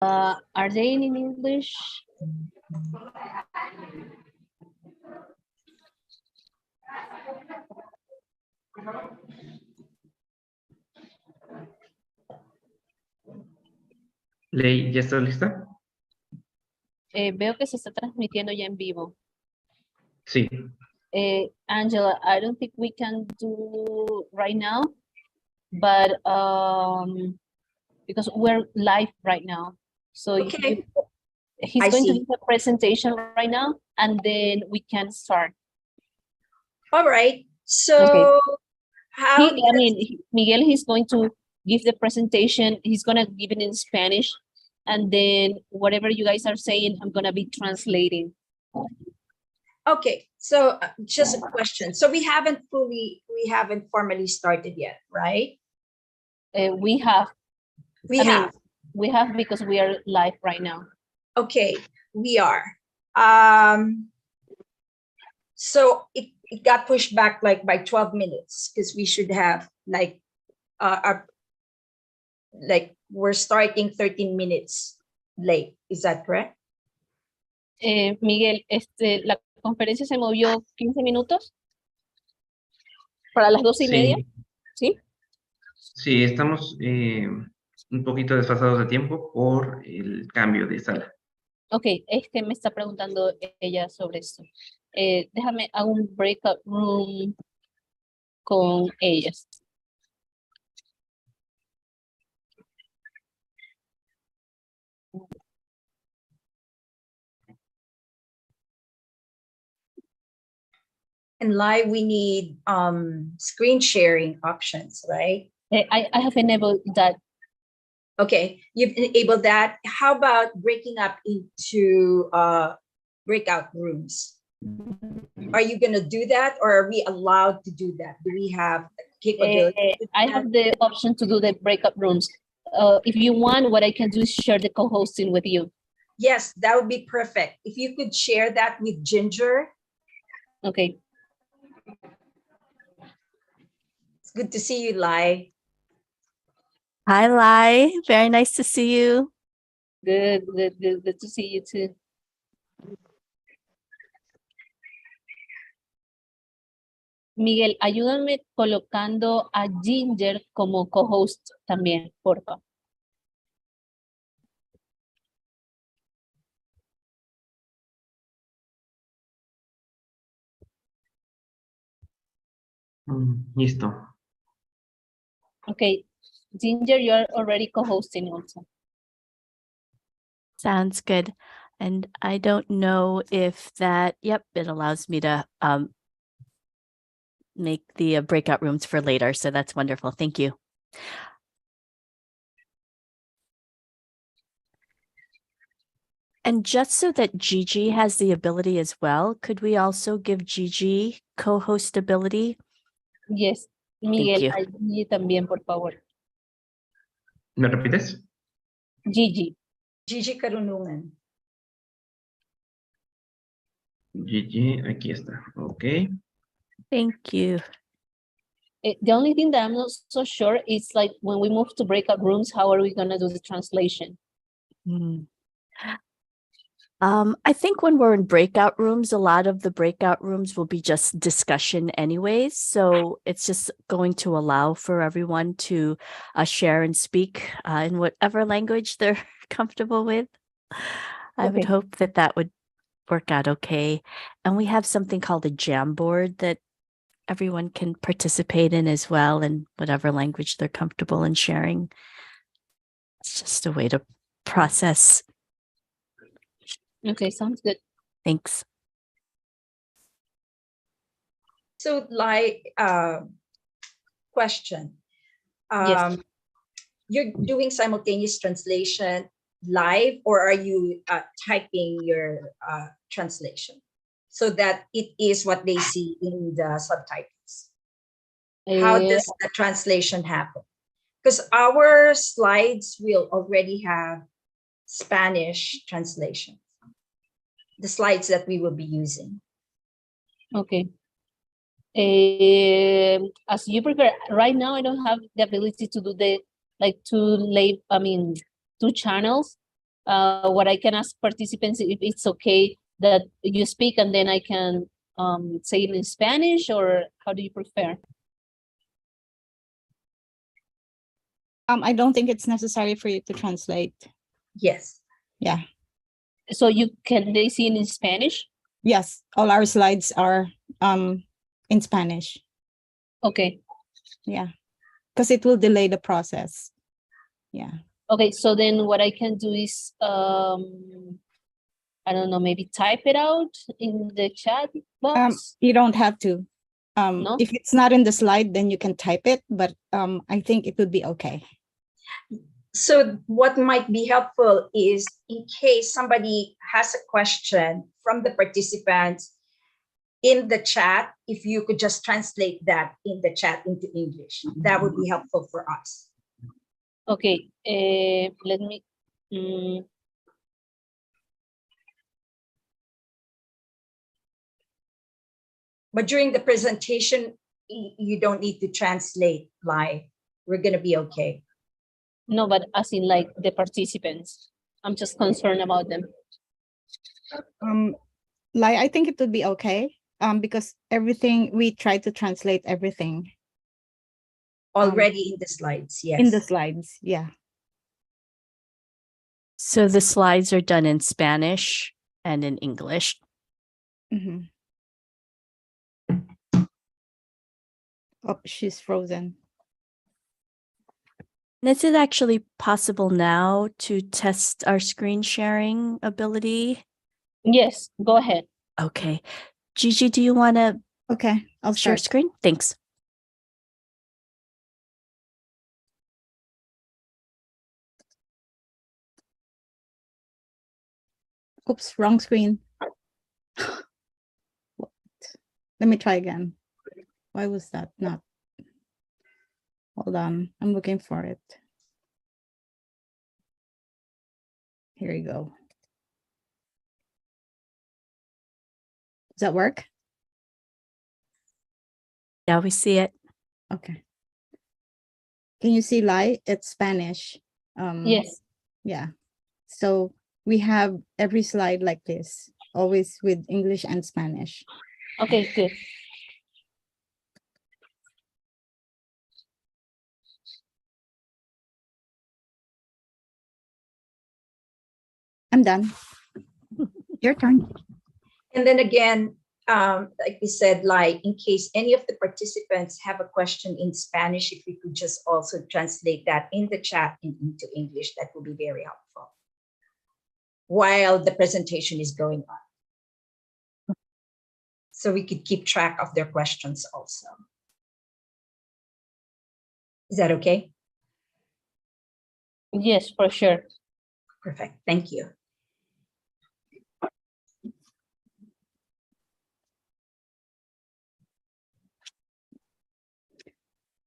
Are they in English? Ley, ¿ya estás lista? Veo que se está transmitiendo ya en vivo. Sí. Angela, I don't think we can do right now, but because we're live right now. So Okay. he's I going to see. give a presentation right now, and then we can start. All right. So Okay. how Miguel, he's going to give the presentation. He's going to give it in Spanish. And then whatever you guys are saying, I'm going to be translating. okay. So just a question. So we haven't formally started yet, right? We have. We have. We have because we are live right now. Okay, we are. So it got pushed back like by 12 minutes because we should have like we're starting 13 minutes late. Is that correct? Miguel, la conferencia se movió 15 minutos para las 12:30. ¿Sí? Sí, estamos un poquito desfasados de tiempo por el cambio de sala. Ok, me está preguntando ella sobre esto. Déjame hacer un breakout room con ellas. And live, we need screen sharing options, right? I have enabled that. Okay, you've enabled that. How about breaking up into breakout rooms? Are you going to do that, or are we allowed to do that? Do we have the capability? I have the option to do the breakout rooms. If you want, what I can do is share the co-hosting with you. Yes, that would be perfect. If you could share that with Ginger. Okay. It's good to see you, Lai. Hi, Lai. Very nice to see you. Good to see you too. Miguel, ayúdame colocando a Ginger como co-host también, por favor. Listo. Okay, Ginger, you're already co-hosting also. Sounds good. And I don't know if that, yep, it allows me to make the breakout rooms for later. So that's wonderful. Thank you. And just so that Gigi has the ability as well, could we also give Gigi co-host ability? Yes, Miguel, a Gigi también, por favor. ¿Me repites? Gigi. Gigi Karunungan. Gigi, aquí está. Okay. Thank you. The only thing that I'm not so sure is like when we move to breakout rooms, how are we going to do the translation? I think when we're in breakout rooms, a lot of the breakout rooms will be just discussion anyways. So it's just going to allow for everyone to share and speak in whatever language they're comfortable with. I would hope that that would work out okay. And we have something called a Jamboard that everyone can participate in as well in whatever language they're comfortable in sharing. It's just a way to process. Okay, sounds good. Thanks. So, like, question. Yes. You're doing simultaneous translation live, or are you typing your translation so that it is what they see in the subtitles? How does the translation happen? Because our slides will already have Spanish translation. The slides that we will be using. Okay. As you prefer. Right now, I don't have the ability to do the two channels. what I can ask participants if it's okay that you speak and then I can say it in Spanish, or how do you prefer? I don't think it's necessary for you to translate. Yes. Yeah. So can they see it in Spanish? Yes, all our slides are in Spanish. Okay. Yeah, because it will delay the process. Yeah. Okay, so then what I can do is, I don't know, maybe type it out in the chat box? You don't have to. No? If it's not in the slide, then you can type it, but I think it would be okay. So what might be helpful is in case somebody has a question from the participants in the chat, if you could just translate that in the chat into English, that would be helpful for us. Okay, let me, But during the presentation, you don't need to translate live. We're going to be okay. no, but as in like the participants. I'm just concerned about them. I think it would be okay. Because everything we try to translate everything Already in the slides, yes. in the slides. Yeah. So the slides are done in Spanish and in English. Mhm. Oh, she's frozen. Is it actually possible now to test our screen sharing ability? Yes, go ahead. Okay. Gigi, do you want to Okay, I'll share start. screen? Thanks. Oops, wrong screen. What? Let me try again. Why was that not? Hold on, I'm looking for it. Here you go. Does that work? Yeah, we see it. Okay. Can you see Lai? It's Spanish. Yes, Yeah. So we have every slide like this, always with English and Spanish. okay, good. I'm done. Your turn. And then again, like we said, like in case any of the participants have a question in Spanish, if we could just also translate that in the chat and into English, that would be very helpful while the presentation is going on. So we could keep track of their questions also. Is that okay? Yes, for sure. Perfect. Thank you.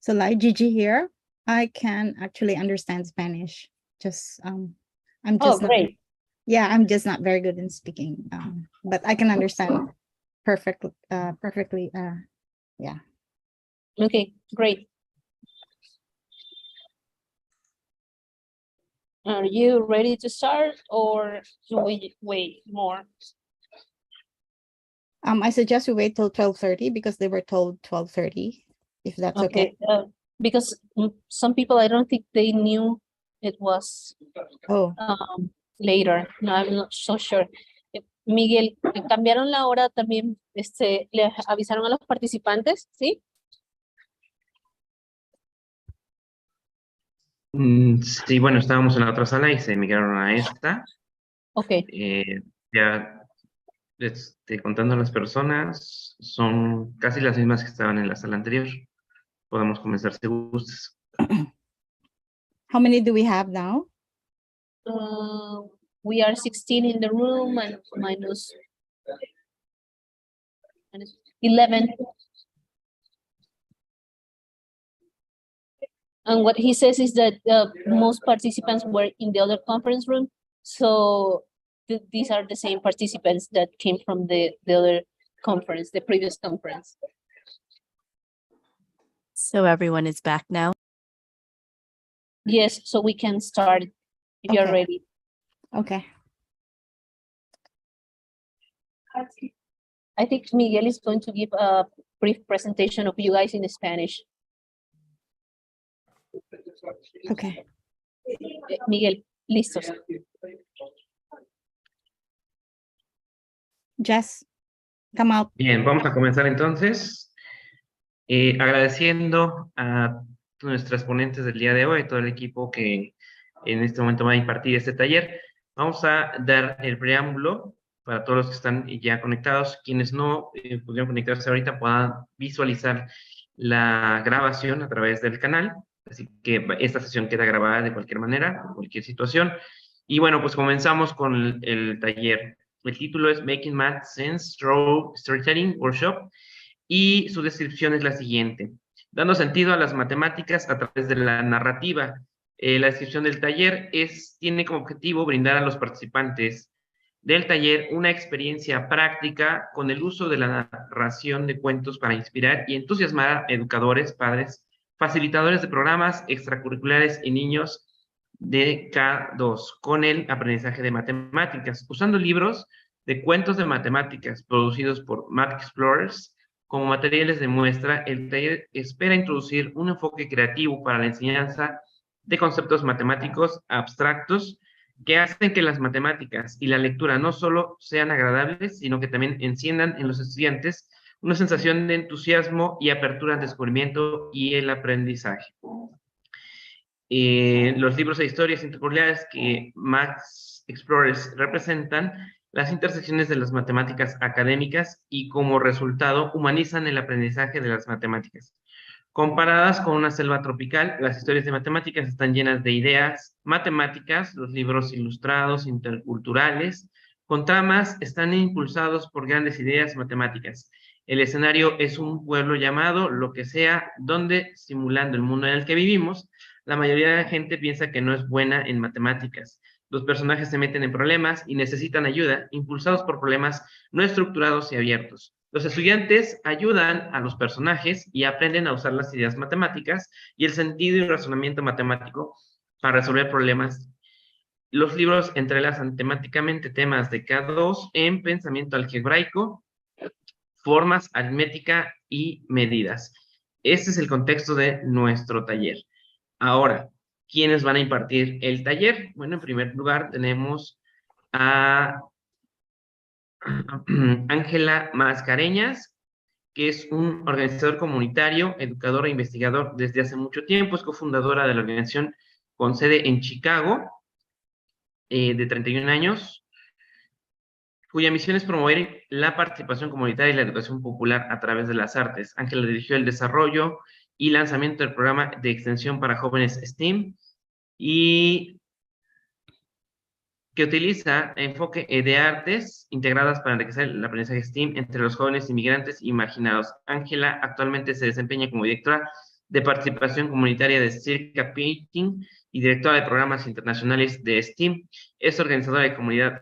So like Gigi here, I can actually understand Spanish. Just I'm Oh, just not, great. yeah, I'm just not very good in speaking. But I can understand perfectly. Yeah. Okay, great. Are you ready to start, or should we wait more? I suggest we wait till 12:30 because they were told 12:30. If that's okay. Because some people, I don't think they knew it was Oh, later. No, I'm not so sure. Miguel, cambiaron la hora también, le avisaron a los participantes, ¿sí? Sí, bueno, estábamos en la otra sala y se migraron a esta. Ok, Ya contando las personas, son casi las mismas que estaban en la sala anterior. Podemos comenzar si gustas. how many do we have now? we are 16 in the room and minus 11. And what he says is that most participants were in the other conference room. So these are the same participants that came from the other conference, the previous conference. So everyone is back now. Yes, so we can start if you're Okay. ready. Okay. I think Miguel is going to give a brief presentation of you guys in Spanish. Okay. Miguel, listos. Jess, come out. Bien, vamos a comenzar entonces. Agradeciendo a nuestras ponentes del día de hoy, todo el equipo que en este momento va a impartir este taller. Vamos a dar el preámbulo para todos los que están ya conectados. Quienes no pudieron conectarse ahorita puedan visualizar la grabación a través del canal. Así que esta sesión queda grabada de cualquier manera, en cualquier situación. Y bueno, pues comenzamos con el taller. El título es Making Math Sense Through Storytelling Workshop. Y su descripción es la siguiente: dando sentido a las matemáticas a través de la narrativa. La descripción del taller tiene como objetivo brindar a los participantes del taller una experiencia práctica con el uso de la narración de cuentos para inspirar y entusiasmar a educadores, padres, facilitadores de programas extracurriculares y niños de K2 con el aprendizaje de matemáticas, usando libros de cuentos de matemáticas producidos por Math Explorers como materiales de muestra. El taller espera introducir un enfoque creativo para la enseñanza de conceptos matemáticos abstractos que hacen que las matemáticas y la lectura no solo sean agradables, sino que también enciendan en los estudiantes una sensación de entusiasmo y apertura al descubrimiento y el aprendizaje. Los libros e historias intercurriculares que Math Explorers representan las intersecciones de las matemáticas académicas y como resultado humanizan el aprendizaje de las matemáticas. Comparadas con una selva tropical, las historias de matemáticas están llenas de ideas matemáticas. Los libros ilustrados interculturales con tramas están impulsados por grandes ideas matemáticas. El escenario es un pueblo llamado lo que sea, donde, simulando el mundo en el que vivimos, la mayoría de la gente piensa que no es buena en matemáticas. Los personajes se meten en problemas y necesitan ayuda, impulsados por problemas no estructurados y abiertos. Los estudiantes ayudan a los personajes y aprenden a usar las ideas matemáticas y el sentido y razonamiento matemático para resolver problemas. Los libros entrelazan temáticamente temas de K2 en pensamiento algebraico, formas, aritmética y medidas. Este es el contexto de nuestro taller. Ahora, ¿quiénes van a impartir el taller? Bueno, en primer lugar tenemos a Ángela Mascareñas, que es un organizador comunitario, educador e investigador desde hace mucho tiempo. Es cofundadora de la organización con sede en Chicago, de 31 años, cuya misión es promover la participación comunitaria y la educación popular a través de las artes. Ángela dirigió el desarrollo y lanzamiento del programa de extensión para jóvenes STEAM y que utiliza enfoque de artes integradas para enriquecer el aprendizaje STEAM entre los jóvenes inmigrantes y marginados. Ángela actualmente se desempeña como directora de participación comunitaria de CIRCA Pintig y directora de programas internacionales de STEAM. Es organizadora de comunidad,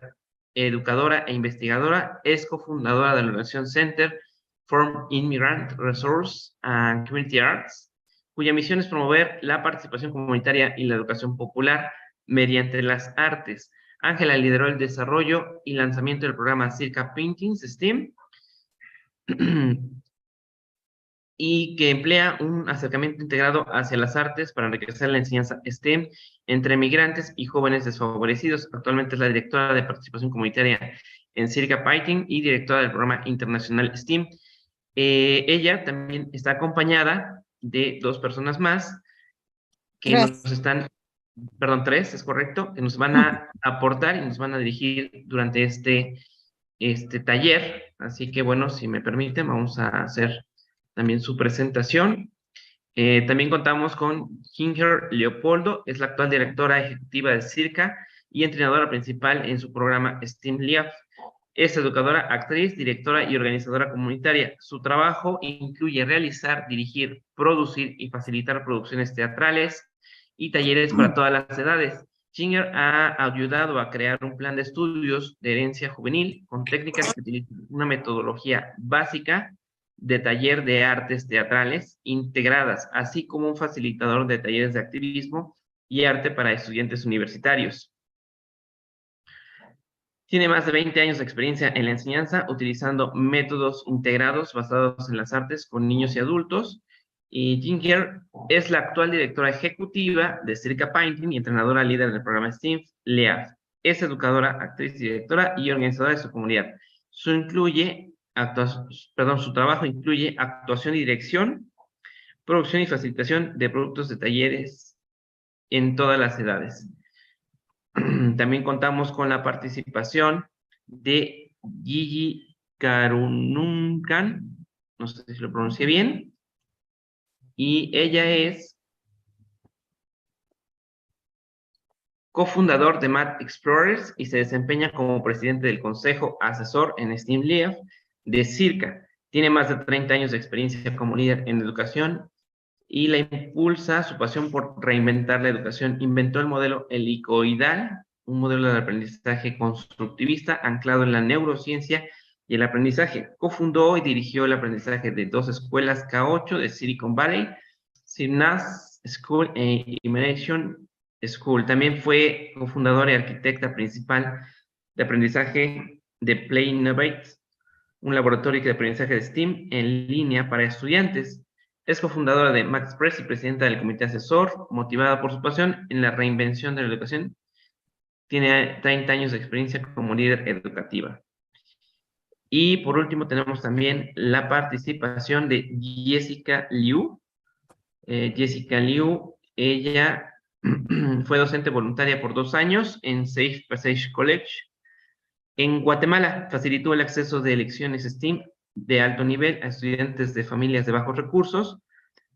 educadora e investigadora. Es cofundadora de la organización Center for Immigrant Resource and Community Arts, cuya misión es promover la participación comunitaria y la educación popular mediante las artes. Ángela lideró el desarrollo y lanzamiento del programa CIRCA Pintig STEAM y que emplea un acercamiento integrado hacia las artes para enriquecer la enseñanza STEM entre migrantes y jóvenes desfavorecidos. Actualmente es la directora de participación comunitaria en CIRCA Pintig y directora del programa internacional STEAM. Ella también está acompañada de dos personas más que nos están, perdón, tres, es correcto, que nos van a aportar y nos van a dirigir durante este taller. Así que bueno, si me permiten, vamos a hacer también su presentación. También contamos con Ginger Leopoldo, es la actual directora ejecutiva de CIRCA y entrenadora principal en su programa STEAM Live. Es educadora, actriz, directora y organizadora comunitaria. Su trabajo incluye realizar, dirigir, producir y facilitar producciones teatrales y talleres para todas las edades. Ginger ha ayudado a crear un plan de estudios de herencia juvenil con técnicas que utilizan una metodología básica de taller de artes teatrales integradas, así como un facilitador de talleres de activismo y arte para estudiantes universitarios. Tiene más de 20 años de experiencia en la enseñanza, utilizando métodos integrados basados en las artes con niños y adultos. Y Ginger es la actual directora ejecutiva de CIRCA Pintig y entrenadora líder del programa STEAM LEAF. Es educadora, actriz, directora y organizadora de su comunidad. Su trabajo incluye actuación y dirección, producción y facilitación de productos de talleres en todas las edades. También contamos con la participación de Gigi Karununkan, no sé si lo pronuncié bien, y ella es cofundador de Math Explorers y se desempeña como presidente del Consejo Asesor en STEAM LEAF de CIRCA. Tiene más de 30 años de experiencia como líder en educación y la impulsa su pasión por reinventar la educación. Inventó el modelo helicoidal, un modelo de aprendizaje constructivista anclado en la neurociencia y el aprendizaje. Cofundó y dirigió el aprendizaje de 2 escuelas K8 de Silicon Valley, Synapse School e Immersion School. También fue cofundadora y arquitecta principal de aprendizaje de PlayInnovate, un laboratorio de aprendizaje de STEAM en línea para estudiantes. Es cofundadora de MaxPress y presidenta del comité asesor, motivada por su pasión en la reinvención de la educación. Tiene 30 años de experiencia como líder educativa. Y por último tenemos también la participación de Jessica Liu. Jessica Liu, ella fue docente voluntaria por 2 años en Safe Passage College. En Guatemala facilitó el acceso de lecciones STEAM de alto nivel a estudiantes de familias de bajos recursos.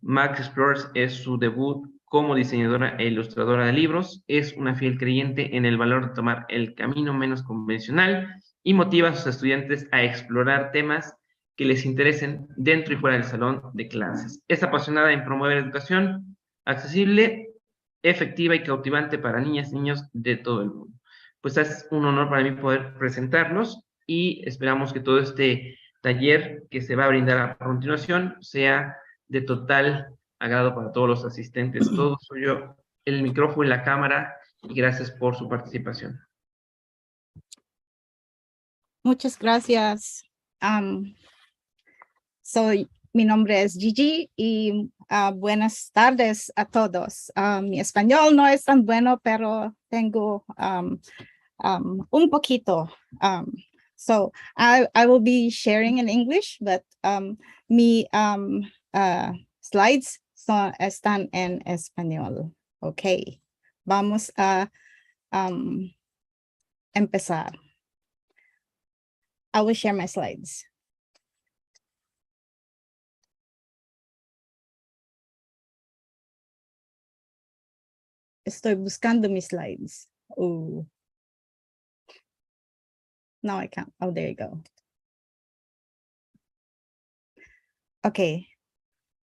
Math Explorers es su debut como diseñadora e ilustradora de libros. Es una fiel creyente en el valor de tomar el camino menos convencional y motiva a sus estudiantes a explorar temas que les interesen dentro y fuera del salón de clases. Es apasionada en promover educación accesible, efectiva y cautivante para niñas y niños de todo el mundo. Pues es un honor para mí poder presentarlos y esperamos que todo este taller que se va a brindar a continuación sea de total agrado para todos los asistentes. Todo suyo, el micrófono y la cámara, y gracias por su participación. Muchas gracias. Mi nombre es Gigi y buenas tardes a todos. Mi español no es tan bueno, pero tengo un poquito. So I will be sharing in English, but mi slides están en español. Okay, vamos a empezar. I will share my slides. Estoy buscando mis slides. Oh. No, I can't. Oh, there you go. Okay.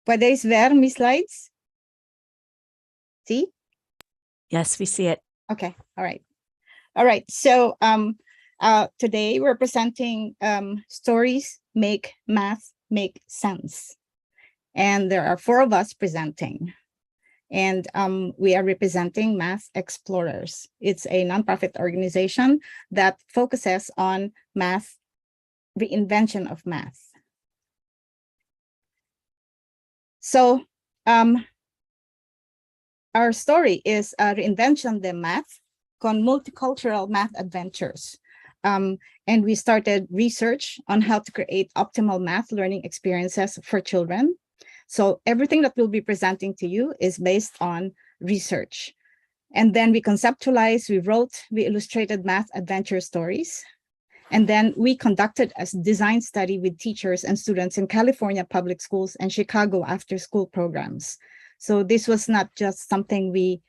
¿Podéis ver mis slides? ¿Sí? Yes, we see it. Okay. All right. All right. So today we're presenting stories make math make sense. And there are 4 of us presenting. And we are representing Math Explorers. It's a nonprofit organization that focuses on math, reinvention of math. So our story is Reinvention de Math con multicultural math adventures. And we started research on how to create optimal math learning experiences for children. So everything that we'll be presenting to you is based on research. And then we conceptualized, we wrote, we illustrated math adventure stories. And then we conducted a design study with teachers and students in California public schools and Chicago after-school programs. So this was not just something we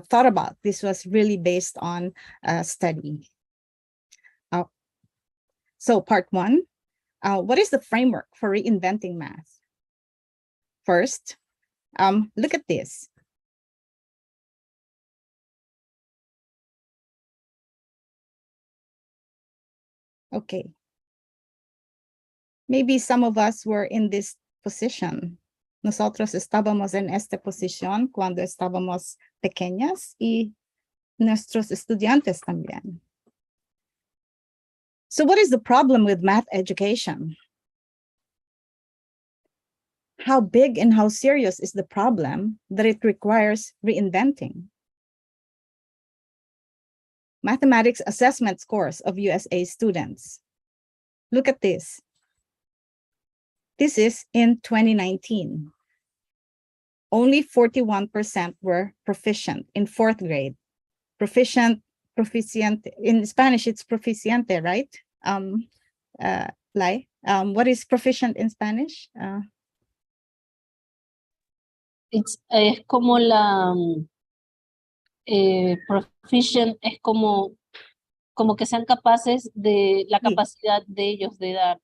thought about. This was really based on study. So part 1, what is the framework for reinventing math? First, look at this. Okay. Maybe some of us were in this position. Nosotros estábamos en esta posición cuando estábamos pequeñas y nuestros estudiantes también. So what is the problem with math education? How big and how serious is the problem that it requires reinventing? Mathematics assessment scores of USA students. Look at this. This is in 2019. Only 41% were proficient in 4th grade. Proficient, in Spanish, it's proficiente, right? Lai, what is proficient in Spanish? Es como la proficient, es como que sean capaces de la Sí. capacidad de ellos de dar,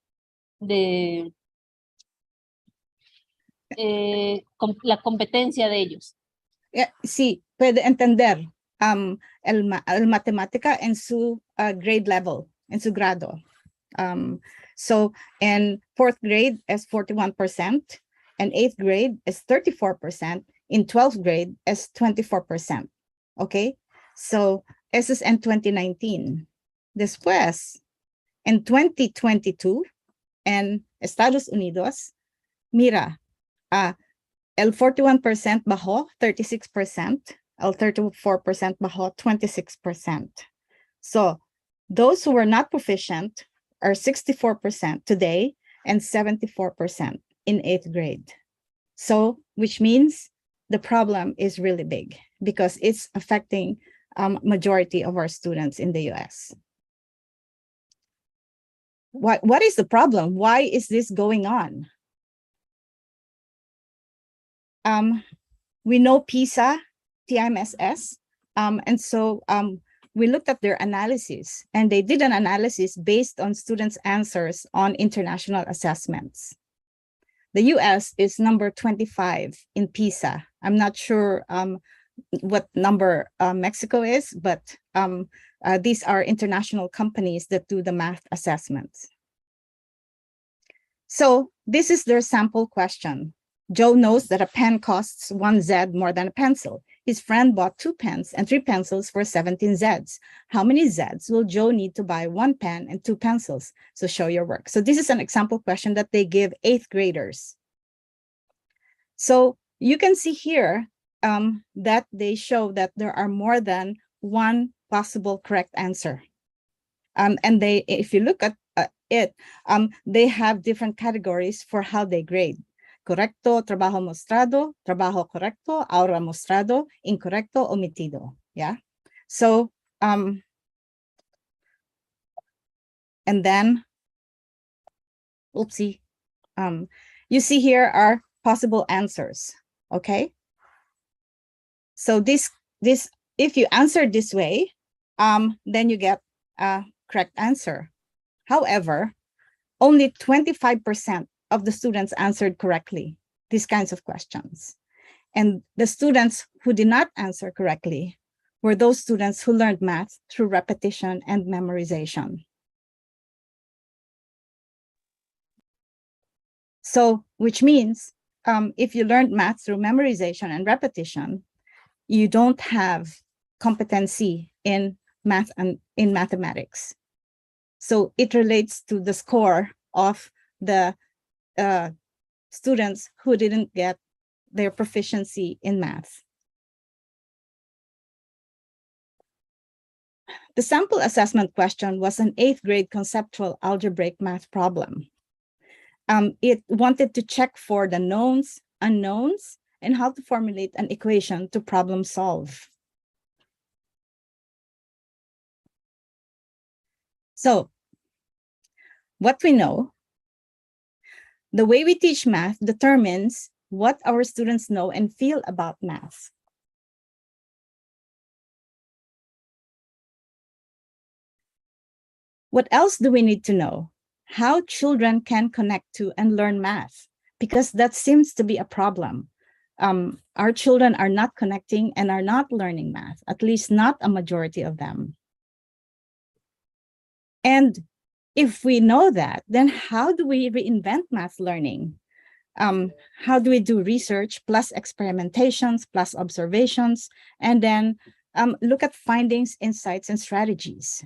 de la competencia de ellos. Sí, puede entender el matemática en su grade level, en su grado. So in 4th grade is 41%, and 8th grade is 34%, in 12th grade is 24%. Okay, so eso es en 2019. Después, en 2022, en Estados Unidos, mira, el 41% bajó 36%, el 34% bajó 26%. So those who were not proficient are 64% today and 74% in 8th grade. So, which means the problem is really big because it's affecting majority of our students in the US. What is the problem? Why is this going on? We know PISA, TIMSS, and so we looked at their analysis, and they did an analysis based on students' answers on international assessments. The US is number 25 in PISA. I'm not sure what number Mexico is, but these are international companies that do the math assessments. So this is their sample question. Joe knows that a pen costs 1 Z more than a pencil. His friend bought 2 pens and 3 pencils for 17 Zs. How many Zs will Joe need to buy 1 pen and 2 pencils? So show your work. So this is an example question that they give 8th graders. So you can see here that they show that there are more than 1 possible correct answer. And they, if you look at it, they have different categories for how they grade. Correcto, trabajo mostrado, trabajo correcto, ahora mostrado, incorrecto, omitido. Yeah. So, and then, oopsie, you see here are possible answers. Okay. So this, if you answer this way, then you get a correct answer. However, only 25% of the students answered correctly these kinds of questions. And the students who did not answer correctly were those students who learned math through repetition and memorization. So, which means if you learned math through memorization and repetition, you don't have competency in math and in mathematics. So it relates to the score of the students who didn't get their proficiency in math. The sample assessment question was an 8th grade conceptual algebraic math problem. It wanted to check for the knowns, unknowns, and how to formulate an equation to problem solve. So, what we know, the way we teach math determines what our students know and feel about math. What else do we need to know? How children can connect to and learn math, because that seems to be a problem. Our children are not connecting and are not learning math, at least not a majority of them. And if we know that, then how do we reinvent math learning? How do we do research plus experimentations plus observations, and then look at findings, insights, and strategies?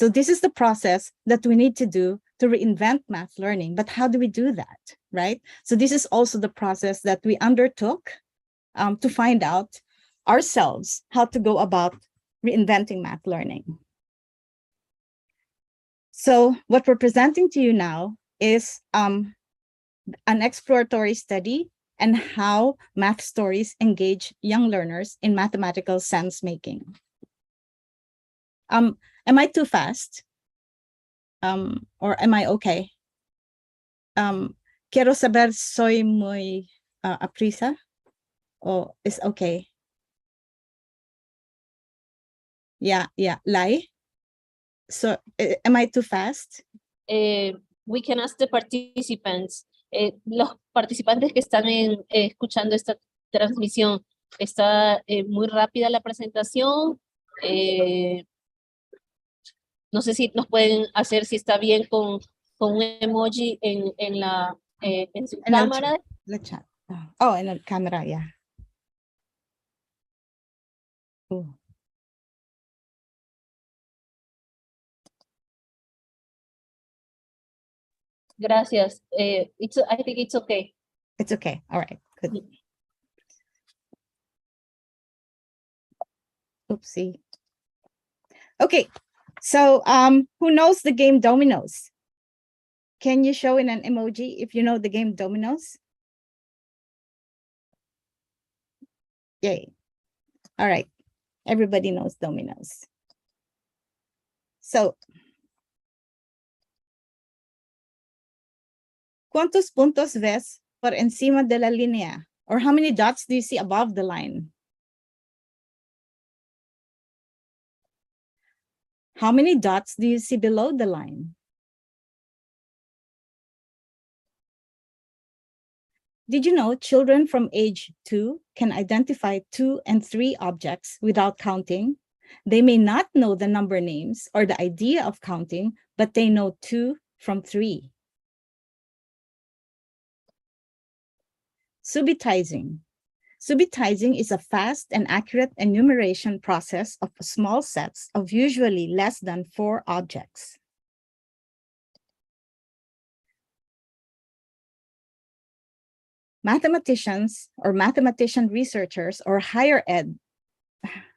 So this is the process that we need to do to reinvent math learning. But how do we do that, right? So this is also the process that we undertook to find out ourselves how to go about reinventing math learning. So what we're presenting to you now is an exploratory study and how math stories engage young learners in mathematical sense making. Am I too fast? Or am I okay? Quiero saber, soy muy aprisa? Or is okay? Yeah, Lai? So am I too fast? We can ask the participants. Los participantes que están escuchando esta transmisión, ¿está muy rápida la presentación? No sé si nos pueden hacer si está bien con un emoji en su cámara. The chat. Oh, in the camera, yeah. Ooh. Gracias. I think it's okay. It's okay. All right, good. Oopsie. Okay, so who knows the game dominoes? Can you show in an emoji if you know the game dominoes? Yay. All right, everybody knows dominoes. So, ¿cuántos puntos ves por encima de la línea? Or how many dots do you see above the line? How many dots do you see below the line? Did you know children from age 2 can identify 2 and 3 objects without counting? They may not know the number names or the idea of counting, but they know 2 from 3. Subitizing. Subitizing is a fast and accurate enumeration process of small sets of usually less than 4 objects. Mathematicians or mathematician researchers or higher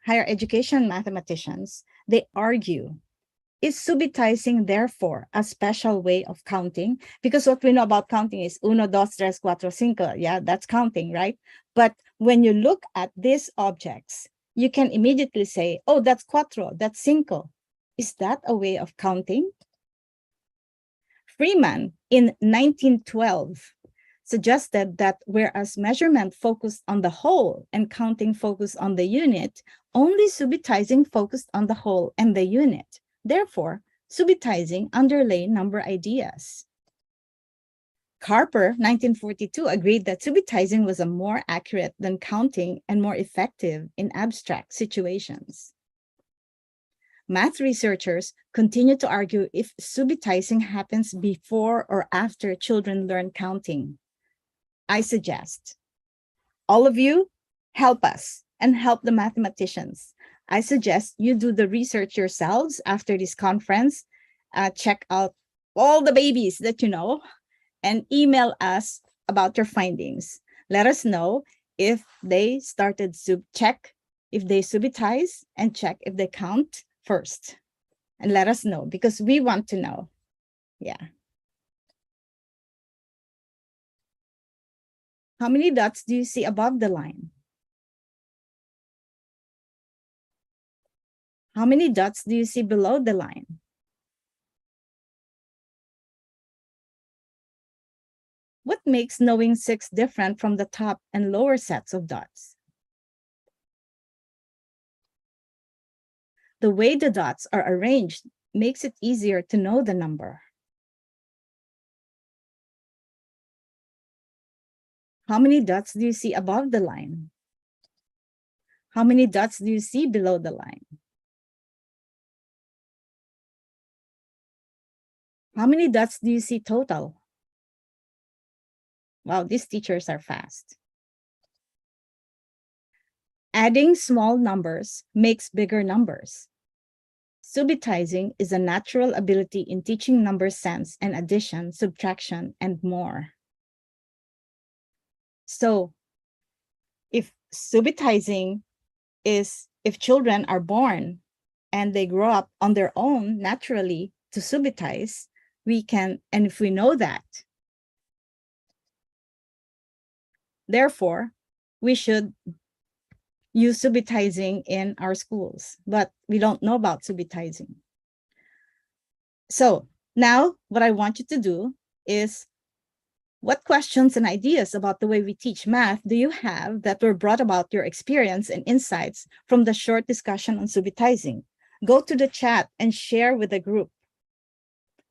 education mathematicians, they argue, is subitizing therefore a special way of counting? Because what we know about counting is 1, 2, 3, 4, 5. Yeah, that's counting, right? But when you look at these objects, you can immediately say, oh, that's 4, that's 5. Is that a way of counting? Freeman in 1912 suggested that whereas measurement focused on the whole and counting focused on the unit, only subitizing focused on the whole and the unit. Therefore, subitizing underlay number ideas. Carper, 1942, agreed that subitizing was a more accurate than counting and more effective in abstract situations. Math researchers continue to argue if subitizing happens before or after children learn counting. I suggest all of you help us and help the mathematicians. I suggest you do the research yourselves after this conference. Check out all the babies that you know and email us about your findings. Let us know if they started check if they subitize and check if they count first. And let us know because we want to know. Yeah. How many dots do you see above the line? How many dots do you see below the line? What makes knowing 6 different from the top and lower sets of dots? The way the dots are arranged makes it easier to know the number. How many dots do you see above the line? How many dots do you see below the line? How many dots do you see total? Wow, these teachers are fast. Adding small numbers makes bigger numbers. subitizing is a natural ability in teaching number sense and addition, subtraction, and more. So if subitizing is if children are born and they grow up on their own naturally to subitize, we can, and if we know that, therefore, we should use subitizing in our schools, but we don't know about subitizing. So now what I want you to do is, what questions and ideas about the way we teach math do you have that were brought about your experience and insights from the short discussion on subitizing? Go to the chat and share with the group.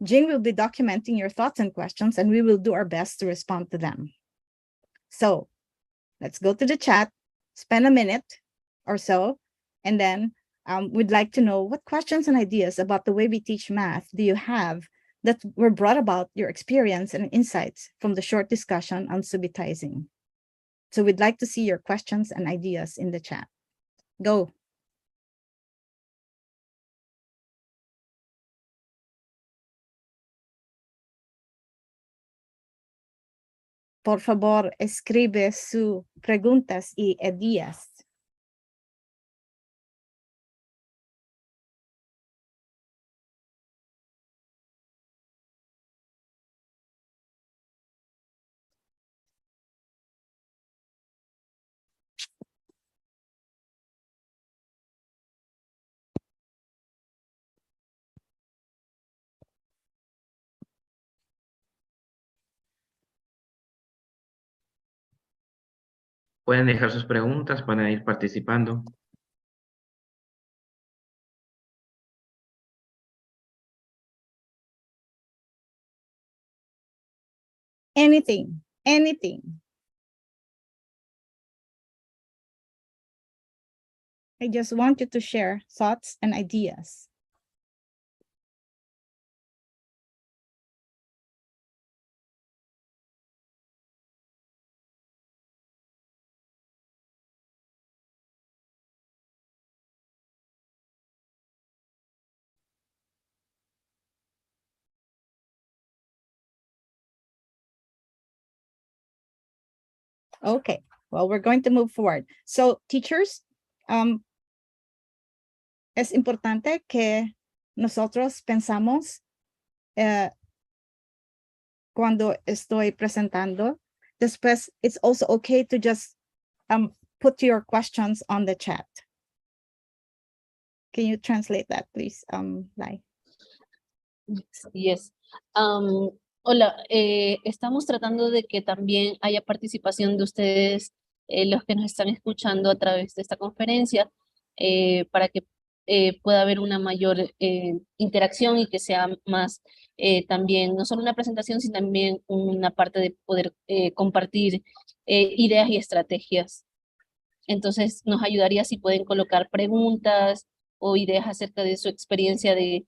Jing will be documenting your thoughts and questions, and we will do our best to respond to them. So let's go to the chat, spend a minute or so, and then we'd like to know what questions and ideas about the way we teach math do you have that were brought about your experience and insights from the short discussion on subitizing. So we'd like to see your questions and ideas in the chat. Go. Por favor, escribe sus preguntas y ideas. Pueden dejar sus preguntas para ir participando. Anything. I just want you to share thoughts and ideas. Okay, well, we're going to move forward. So, teachers, es importante que nosotros pensamos cuando estoy presentando. Después, it's also okay to just put your questions on the chat. Can you translate that, please, Lai? Yes. Hola, estamos tratando de que también haya participación de ustedes, los que nos están escuchando a través de esta conferencia, para que pueda haber una mayor interacción y que sea más también, no solo una presentación, sino también una parte de poder compartir ideas y estrategias. Entonces, nos ayudaría si pueden colocar preguntas o ideas acerca de su experiencia de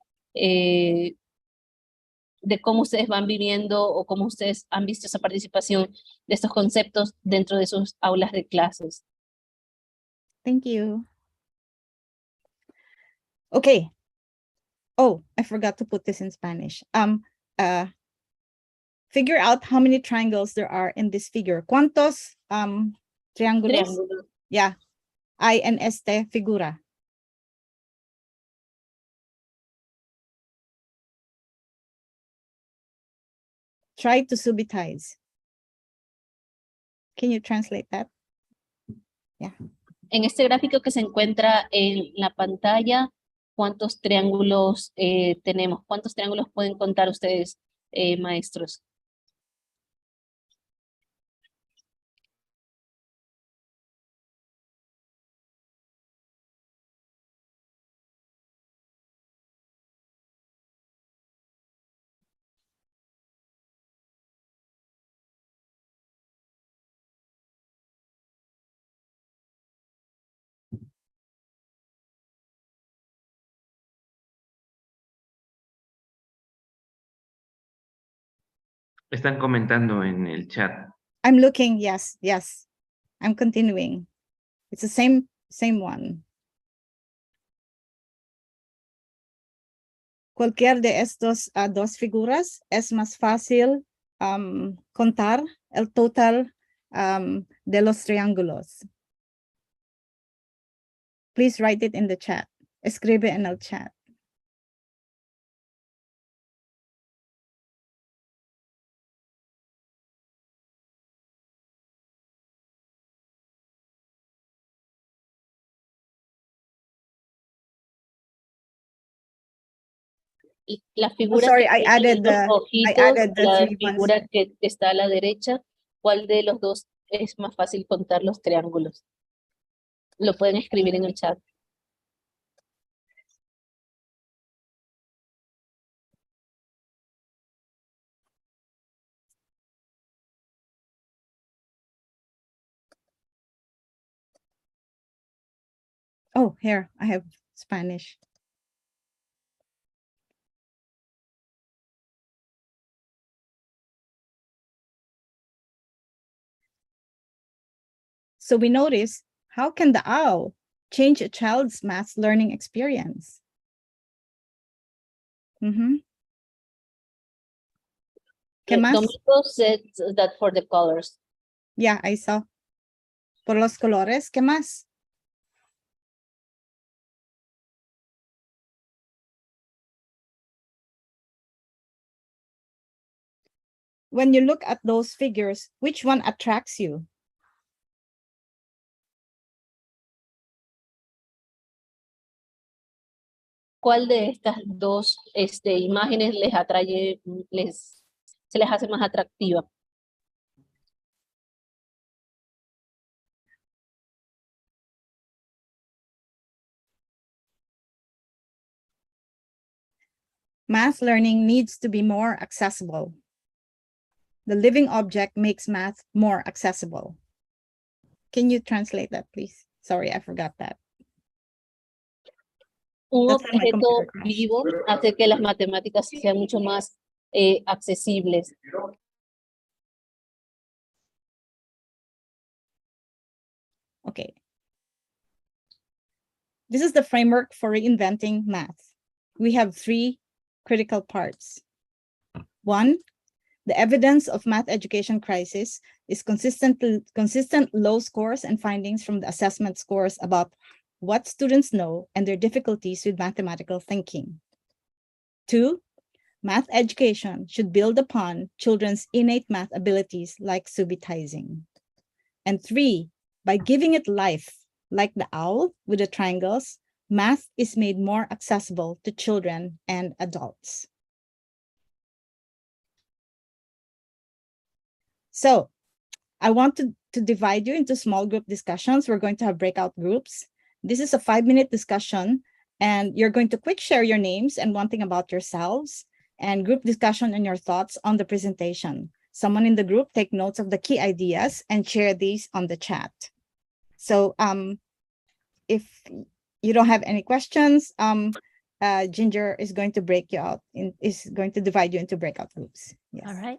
cómo ustedes van viviendo o cómo ustedes han visto esa participación de estos conceptos dentro de sus aulas de clases. Thank you. Okay. Oh, I forgot to put this in Spanish. Figure out how many triangles there are in this figure. ¿Cuántos triángulos? Triángulo. Yeah, hay en esta figura. Try to subitize. Can you translate that? Yeah. En este gráfico que se encuentra en la pantalla, ¿cuántos triángulos tenemos? ¿Cuántos triángulos pueden contar ustedes, maestros? Están comentando en el chat. I'm looking, yes. I'm continuing. It's the same one. cualquier de estos dos figuras es más fácil contar el total de los triángulos. Please write it in the chat. Escribe en el chat. Y la figura sorry, que I tiene added los the- ojitos, added the la 3 ones. figura que está a la derecha, ¿cuál de los dos es más fácil contar los triángulos? Lo pueden escribir en el chat. Oh, here, I have Spanish. So we notice, how can the owl change a child's math learning experience? ¿Qué más? Domingo said that for the colors. Yeah, I saw. Por los colores, ¿qué más? When you look at those figures, which one attracts you? ¿Cuál de estas dos imágenes les atrae, se les hace más atractiva? Math learning needs to be more accessible. The living object makes math more accessible. Can you translate that, please? Sorry, I forgot that. Un That's when my objeto computer crashed. vivo hace que las matemáticas sean mucho más accesibles. Okay. This is the framework for reinventing math. We have 3 critical parts. 1, the evidence of math education crisis is consistent low scores and findings from the assessment scores about what students know and their difficulties with mathematical thinking. 2, math education should build upon children's innate math abilities like subitizing. And 3, by giving it life, like the owl with the triangles, math is made more accessible to children and adults. So I want to divide you into small group discussions. We're going to have breakout groups. This is a 5-minute discussion, and you're going to quick share your names and one thing about yourselves, and group discussion and your thoughts on the presentation. Someone in the group take notes of the key ideas and share these on the chat. So if you don't have any questions, Ginger is going to break you out, is going to divide you into breakout groups. Yes. All right.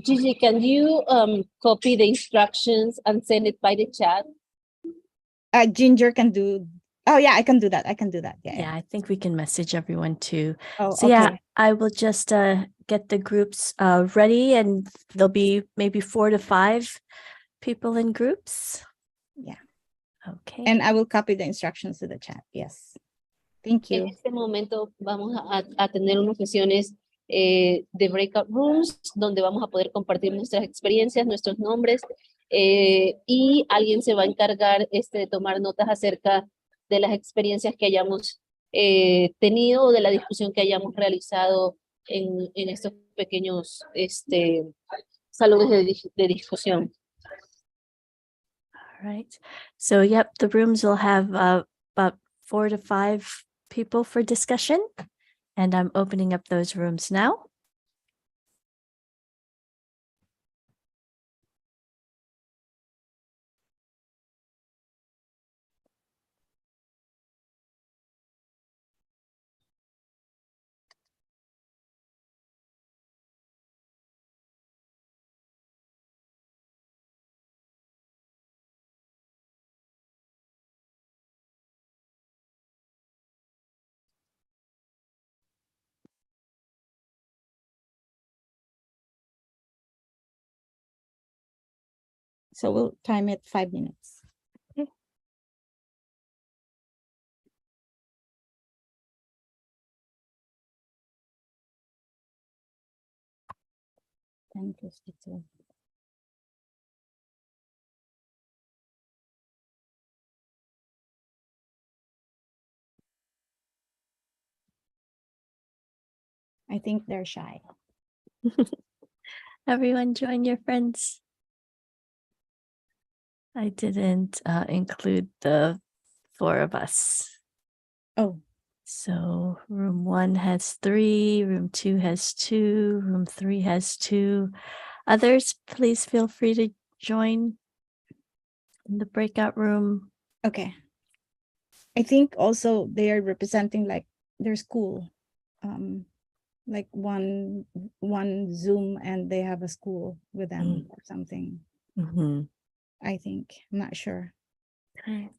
Gigi, can you copy the instructions and send it by the chat? Ginger can do, oh yeah, I can do that. I can do that. Yeah, I think we can message everyone too. Oh, So okay. yeah, I will just get the groups ready, and there'll be maybe 4 to 5 people in groups. Yeah. Okay. And I will copy the instructions to the chat. Yes. Thank En you. este momento vamos a tener unas sesiones de breakout rooms donde vamos a poder compartir nuestras experiencias, nuestros nombres, y alguien se va a encargar de tomar notas acerca de las experiencias que hayamos tenido o de la discusión que hayamos realizado en estos pequeños salones de discusión. All right. So yep, the rooms will have about 4 to 5 people for discussion, and I'm opening up those rooms now. So we'll time it 5 minutes. Okay. Ten 52. I think they're shy. Everyone join your friends. I didn't include the 4 of us. Oh, So room 1 has 3, room 2 has 2, room 3 has 2. Others, please feel free to join in the breakout room. okay. I think also they are representing like their school. Like one Zoom and they have a school with them or something. Mm-hmm. I think. I'm not sure. Okay.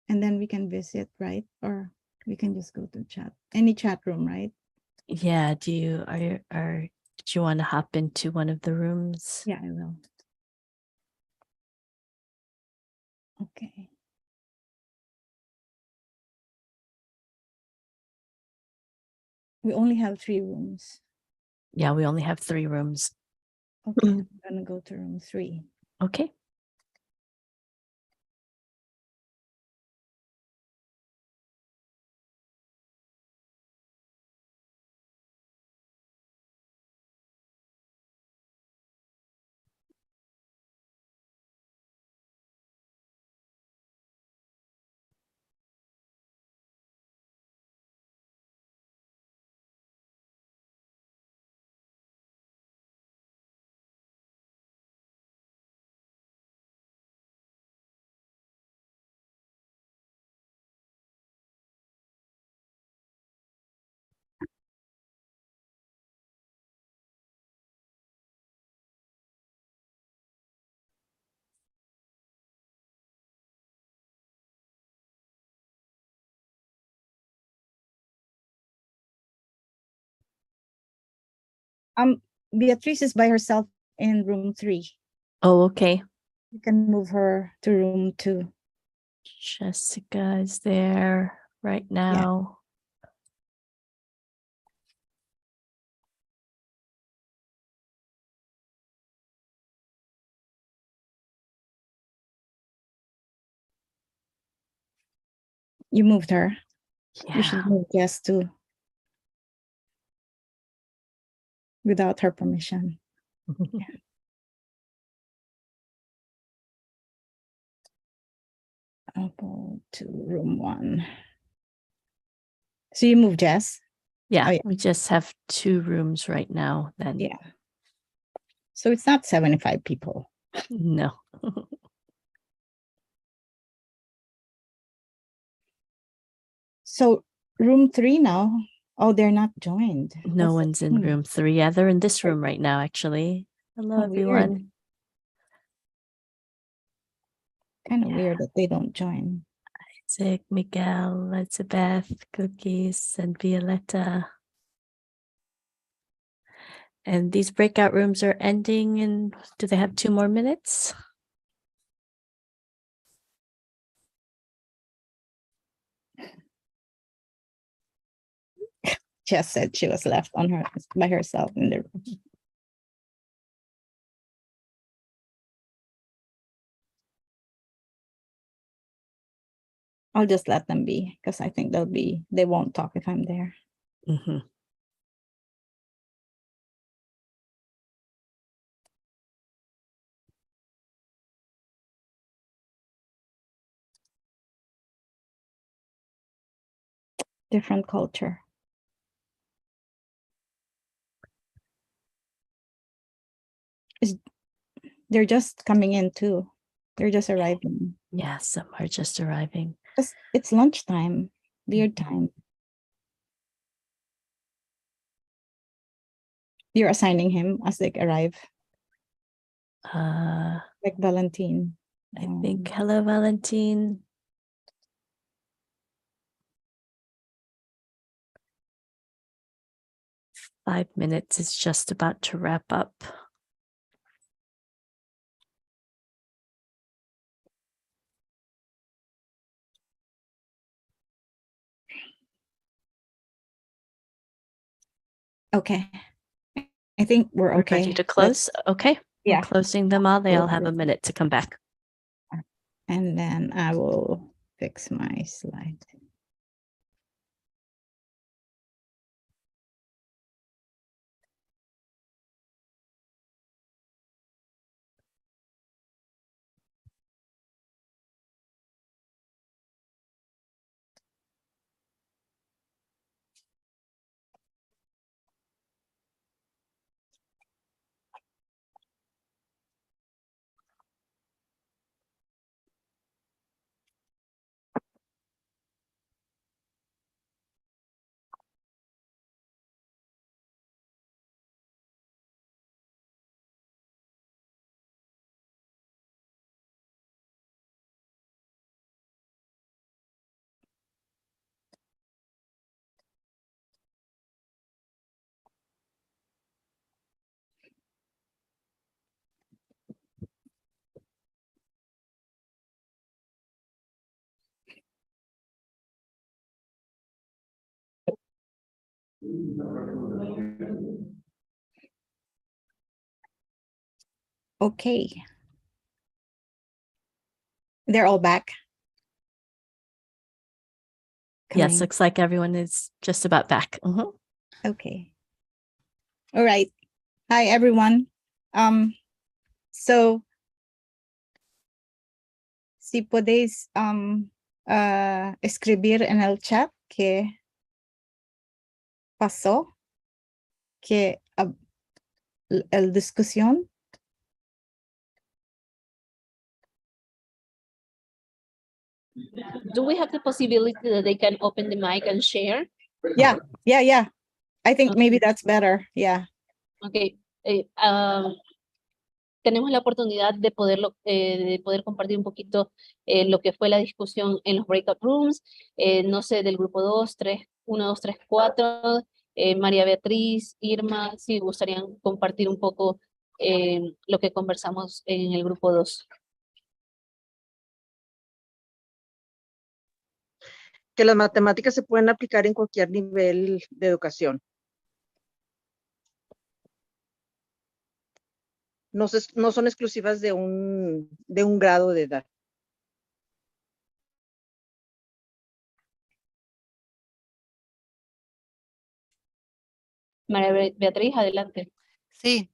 And then we can visit, right? Or we can just go to chat. Any chat room, right? Yeah, do you did you want to hop into one of the rooms? Yeah, I will. Okay. We only have 3 rooms. Yeah, we only have 3 rooms. Okay, I'm gonna go to room 3. Okay. Beatrice is by herself in room 3. Oh, okay. You can move her to room 2. Jessica is there right now. You moved her. Yeah. You should move Jess too. Without her permission. I'll go to room 1. So you move Jess? Yeah, Oh, yeah. we just have 2 rooms right now then. Yeah. So it's not 75 people. No. So room 3 now. Oh, they're not joined. No That's one's in room 3. Yeah, they're in this room right now, actually. Hello, Oh, weird. everyone. Kind of Yeah. weird that they don't join. Isaac, Miguel, Elizabeth, Cookies, and Violetta. And these breakout rooms are ending in, do they have 2 more minutes? Jess said she was left on her by herself in the room. I'll just let them be because I think they won't talk if I'm there. Mm-hmm. Different culture. They're just coming in too. They're just arriving. Yeah, some are just arriving. It's lunchtime. Weird time. You're assigning him as they arrive. Like Valentine. I think, hello, Valentine. 5 minutes is just about to wrap up. Okay. I think we're okay. Ready to close? Okay. Yeah. I'm closing them all. They all have a Close. minute to come back. And then I will fix my slide. Okay. They're all back. Yes, Coming. looks like everyone is just about back. Mhm. Okay. All right. Hi, everyone. So, si podéis escribir en el chat qué pasó, que el discusión. Do we have the possibility that they can open the mic and share? Yeah. I think maybe Okay. that's better. Yeah. Okay. Tenemos la oportunidad de poder compartir un poquito lo que fue la discusión en los breakout rooms, no sé, del grupo 2, 3, 1, 2, 3, 4, María Beatriz, Irma, si gustarían compartir un poco lo que conversamos en el grupo 2. Que las matemáticas se pueden aplicar en cualquier nivel de educación. No son exclusivas de un grado de edad. María Beatriz, adelante. Sí,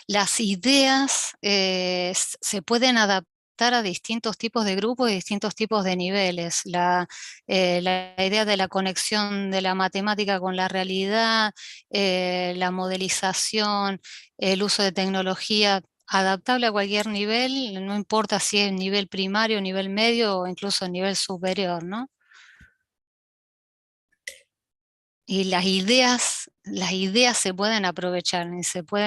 las ideas se pueden adaptar a distintos tipos de grupos y distintos tipos de niveles. La idea de la conexión de la matemática con la realidad, la modelización, el uso de tecnología adaptable a cualquier nivel, no importa si es nivel primario, nivel medio o incluso nivel superior, ¿no? Y las ideas se pueden aprovechar y se puede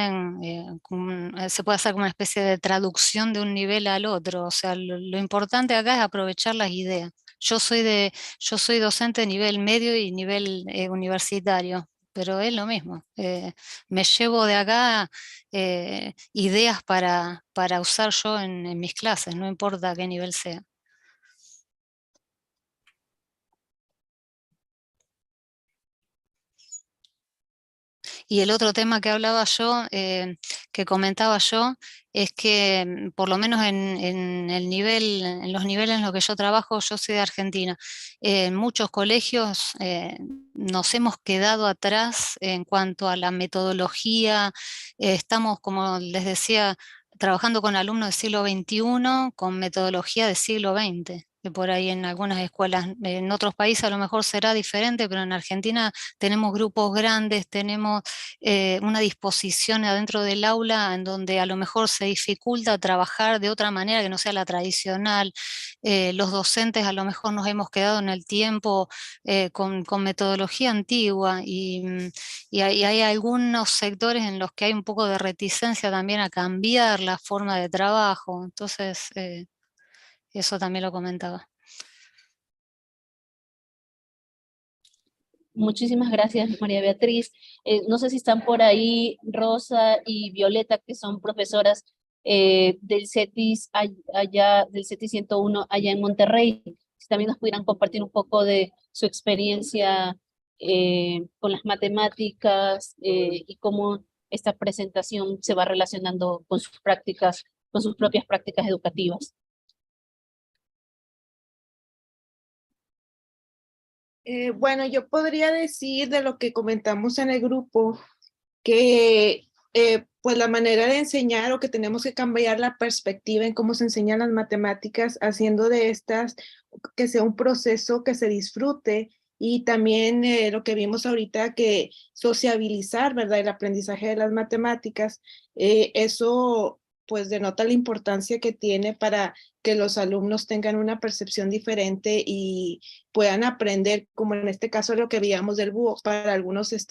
hacer como una especie de traducción de un nivel al otro. O sea, lo importante acá es aprovechar las ideas. Yo soy docente de nivel medio y nivel universitario, pero es lo mismo. Me llevo de acá ideas para usar yo en mis clases, no importa qué nivel sea. Y el otro tema que hablaba yo, que comentaba yo, es que por lo menos en los niveles en los que yo trabajo, yo soy de Argentina, en muchos colegios nos hemos quedado atrás en cuanto a la metodología. Estamos, como les decía, trabajando con alumnos del siglo XXI, con metodología del siglo XX, que por ahí en algunas escuelas, en otros países a lo mejor será diferente, pero en Argentina tenemos grupos grandes, tenemos una disposición adentro del aula en donde a lo mejor se dificulta trabajar de otra manera que no sea la tradicional. Los docentes a lo mejor nos hemos quedado en el tiempo con metodología antigua y hay algunos sectores en los que hay un poco de reticencia también a cambiar la forma de trabajo. Entonces, eso también lo comentaba. Muchísimas gracias, María Beatriz. No sé si están por ahí Rosa y Violeta, que son profesoras del CETIS allá, del CETIS 101 allá en Monterrey. Si también nos pudieran compartir un poco de su experiencia con las matemáticas y cómo esta presentación se va relacionando con sus prácticas, con sus propias prácticas educativas. Bueno, yo podría decir de lo que comentamos en el grupo que pues la manera de enseñar o que tenemos que cambiar la perspectiva en cómo se enseñan las matemáticas, haciendo de estas que sea un proceso que se disfrute y también lo que vimos ahorita que sociabilizar, ¿verdad? El aprendizaje de las matemáticas, eso pues denota la importancia que tiene para que los alumnos tengan una percepción diferente y puedan aprender, como en este caso lo que veíamos del búho. Para algunos pues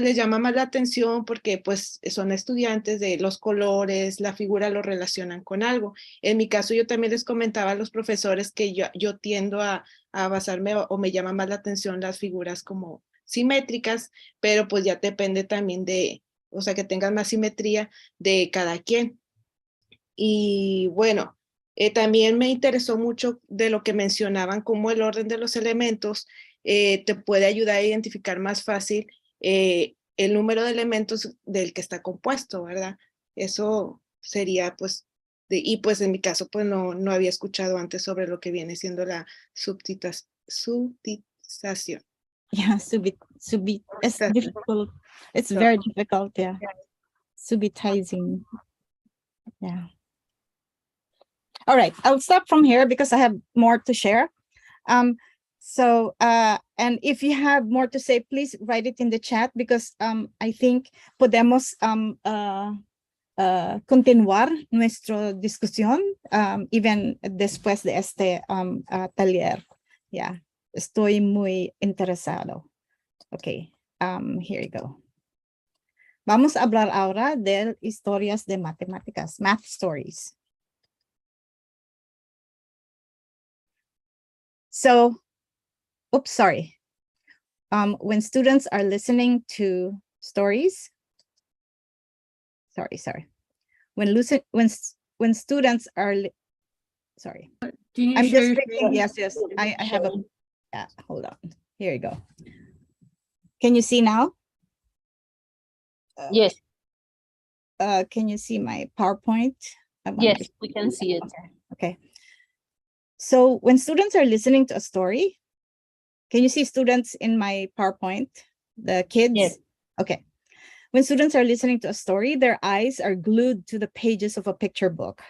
les llama más la atención porque pues son estudiantes de los colores, la figura lo relacionan con algo. En mi caso yo también les comentaba a los profesores que yo tiendo a basarme o me llama más la atención las figuras como simétricas, pero pues ya depende también de, o sea, que tengan más simetría de cada quien. Y bueno, también me interesó mucho de lo que mencionaban, cómo el orden de los elementos te puede ayudar a identificar más fácil el número de elementos del que está compuesto, ¿verdad? Eso sería pues, y pues en mi caso pues no había escuchado antes sobre lo que viene siendo la subtitización. Yeah, it's difficult. It's very difficult, yeah. Subitizing. Yeah. All right, I'll stop from here because I have more to share. And if you have more to say, please write it in the chat because I think podemos continuar nuestra discusión even después de este taller. Yeah, estoy muy interesado. Okay, here you go. Vamos a hablar ahora de historias de matemáticas, math stories. So, oops, sorry. When students are listening to stories, sorry. When students are, sorry. I'm just thinking, yes, I have a, yeah, hold on. Here you go. Can you see now? Yes. Can you see my PowerPoint? Yes, we can see it. Okay. So when students are listening to a story, can you see students in my PowerPoint? The kids? Yes. Okay. When students are listening to a story, their eyes are glued to the pages of a picture book.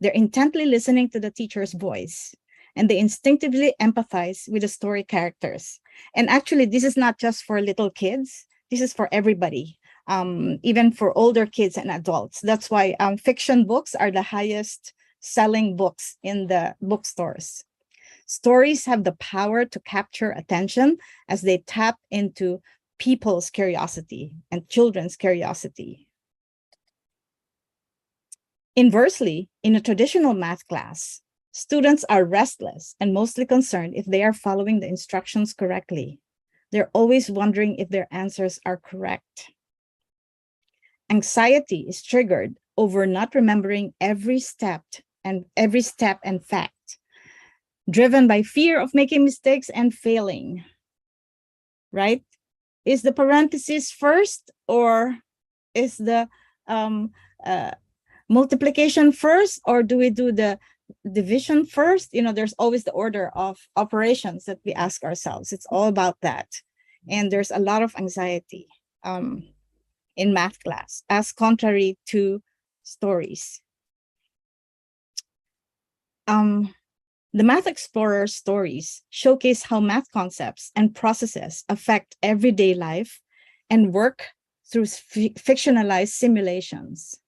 They're intently listening to the teacher's voice, and they instinctively empathize with the story characters. And actually, this is not just for little kids. This is for everybody, even for older kids and adults. That's why fiction books are the highest selling books in the bookstores. Stories have the power to capture attention as they tap into people's curiosity and children's curiosity. Inversely, in a traditional math class, students are restless and mostly concerned if they are following the instructions correctly. They're always wondering if their answers are correct. Anxiety is triggered over not remembering every step and fact, driven by fear of making mistakes and failing, right? Is the parenthesis first or is the multiplication first, or do we do the division first? You know, there's always the order of operations that we ask ourselves. It's all about that. And there's a lot of anxiety in math class, as contrary to stories. The Math Explorer stories showcase how math concepts and processes affect everyday life and work through fictionalized simulations.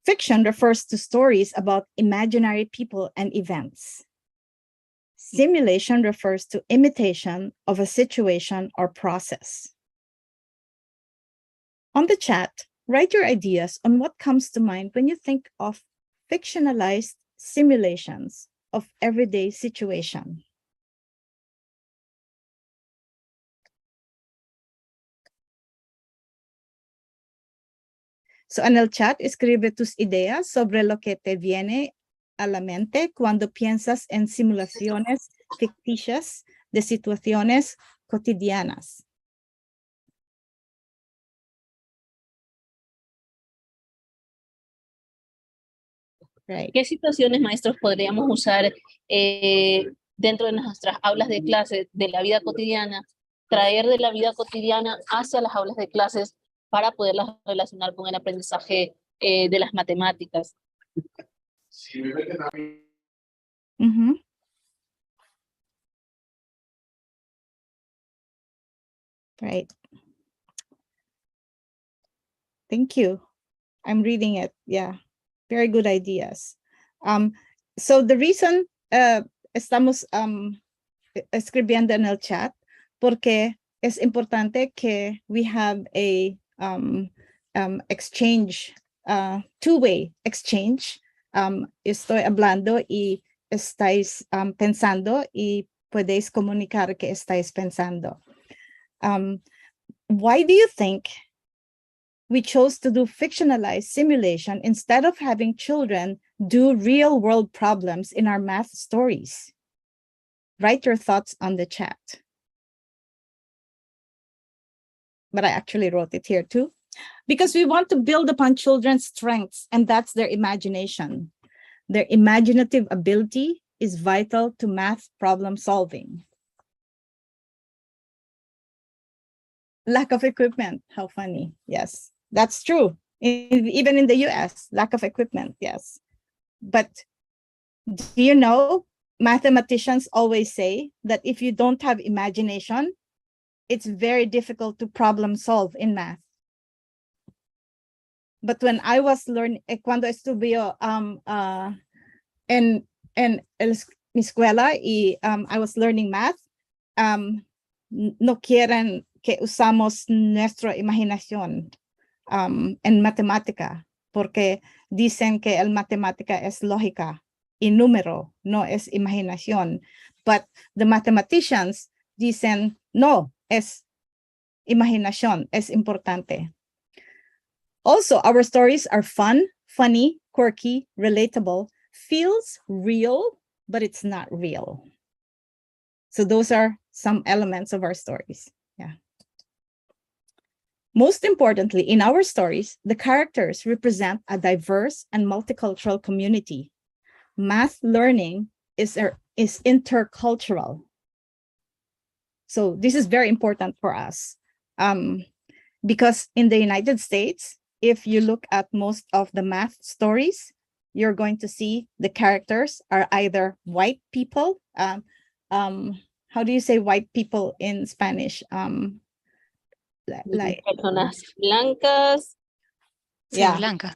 Fiction refers to stories about imaginary people and events. Simulation refers to imitation of a situation or process. On the chat, write your ideas on what comes to mind when you think of fictionalized simulations of everyday situation. So en el chat escribe tus ideas sobre lo que te viene a la mente cuando piensas en simulaciones ficticias de situaciones cotidianas. Right. ¿Qué situaciones, maestros, podríamos usar dentro de nuestras aulas de clase de la vida cotidiana, traer de la vida cotidiana hacia las aulas de clases para poderlas relacionar con el aprendizaje de las matemáticas? Mm-hmm. Right. Thank you. I'm reading it. Yeah. Very good ideas. So the reason estamos escribiendo en el chat porque es importante que we have a exchange, two-way exchange. Estoy hablando y estáis pensando y podéis comunicar que estáis pensando. Why do you think we chose to do fictionalized simulation instead of having children do real world problems in our math stories? Write your thoughts on the chat. But I actually wrote it here too, because we want to build upon children's strengths, and that's their imagination. Their imaginative ability is vital to math problem solving. Lack of equipment, how funny. Yes, that's true. Even in the US, lack of equipment, yes. But do you know, mathematicians always say that if you don't have imagination, it's very difficult to problem solve in math. But when I was learning, cuando estuve en mi escuela y I was learning math, no quieren que usamos nuestra imaginación en matemática, porque dicen que el matemática es lógica y número, no es imaginación. But the mathematicians dicen, no, es imaginación, es importante. Also, our stories are fun, funny, quirky, relatable, feels real, but it's not real. So those are some elements of our stories. Yeah. Most importantly, in our stories, the characters represent a diverse and multicultural community. Math learning is intercultural. So this is very important for us because in the United States, if you look at most of the math stories, you're going to see the characters are either white people. How do you say white people in Spanish? Like Personas blancas. Sí, yeah, Blanca.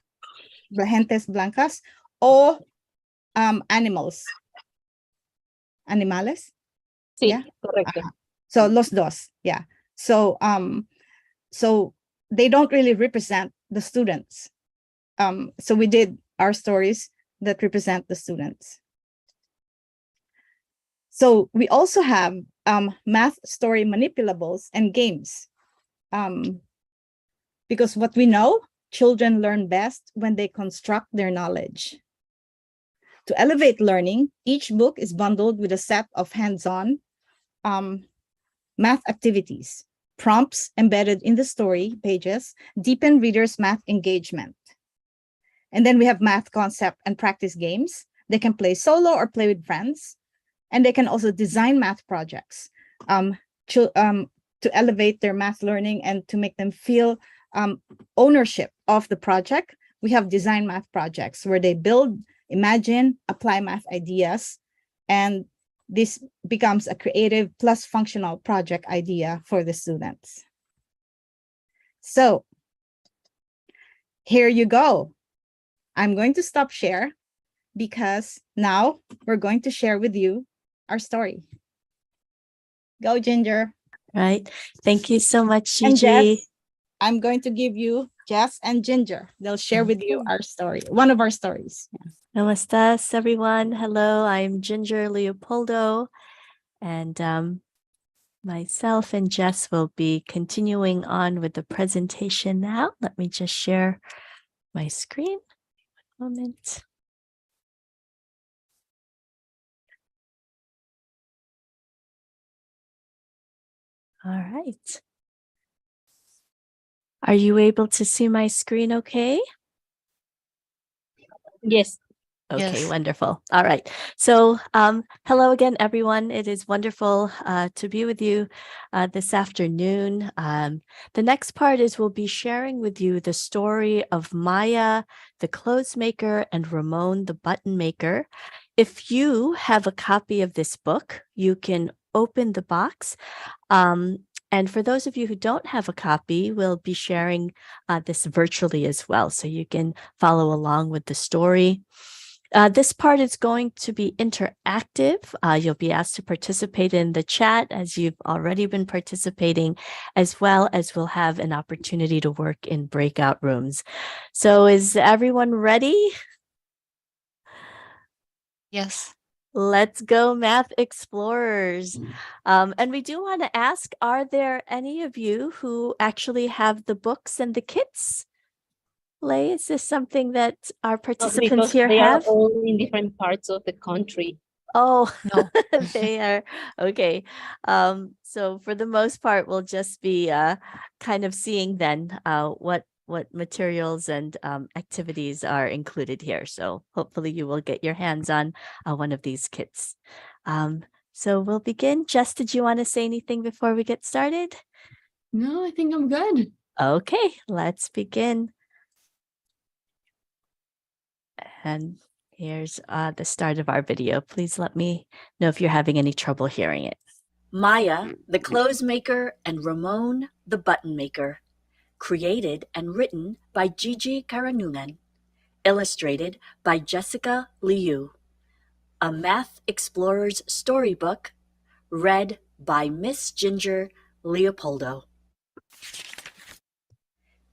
gentes blancas, or animals. Animales. Sí, Yeah. correcto. So los dos, yeah. So so they don't really represent the students. So we did our stories that represent the students. So we also have math story manipulables and games. Because what we know, children learn best when they construct their knowledge. To elevate learning, each book is bundled with a set of hands-on math activities. Prompts embedded in the story pages deepen readers' math engagement. And then we have math concept and practice games. They can play solo or play with friends. And they can also design math projects to elevate their math learning and to make them feel ownership of the project. We have design math projects where they build, imagine, apply math ideas, and this becomes a creative plus functional project idea for the students. So here you go. I'm going to stop share because now we're going to share with you our story. Go, Ginger. Right. Thank you so much, And Gigi. Jess, I'm going to give you Jess and Ginger. They'll share with you our story, one of our stories. Yeah. ¿Cómo estás, everyone? Hello, I'm Ginger Leopoldo, and myself and Jess will be continuing on with the presentation now. Let me just share my screen. One moment. All right. Are you able to see my screen okay? Yes. Okay, Yes. wonderful. All right. So, hello again, everyone. It is wonderful to be with you this afternoon. The next part is we'll be sharing with you the story of Maya, the clothes maker, and Ramon, the button maker. If you have a copy of this book, you can open the box. And for those of you who don't have a copy, we'll be sharing this virtually as well, so you can follow along with the story. This part is going to be interactive. You'll be asked to participate in the chat as you've already been participating, as well as we'll have an opportunity to work in breakout rooms. So is everyone ready? Yes. Let's go, math explorers. And we do want to ask, are there any of you who actually have the books and the kits? Lay, is this something that our participants Because here they are have? all in different parts of the country. Oh, No. they are. Okay. So for the most part, we'll just be kind of seeing then what materials and activities are included here. So hopefully you will get your hands on one of these kits. So we'll begin. Jess, did you want to say anything before we get started? No, I think I'm good. Okay, let's begin. And here's the start of our video. Please let me know if you're having any trouble hearing it. Maya, the clothes maker, and Ramon, the button maker. Created and written by Gigi Karanungan. Illustrated by Jessica Liu. A Math Explorer's Storybook. Read by Miss Ginger Leopoldo.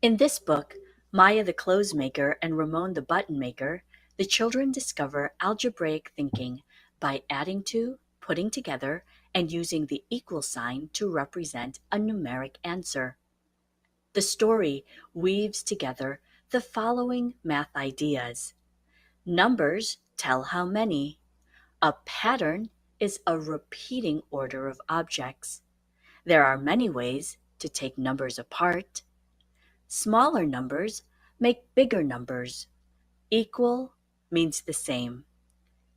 In this book, Maya the clothes maker and Ramon the button maker, the children discover algebraic thinking by adding to, putting together, and using the equal sign to represent a numeric answer. The story weaves together the following math ideas. Numbers tell how many. A pattern is a repeating order of objects. There are many ways to take numbers apart. Smaller numbers make bigger numbers. Equal means the same.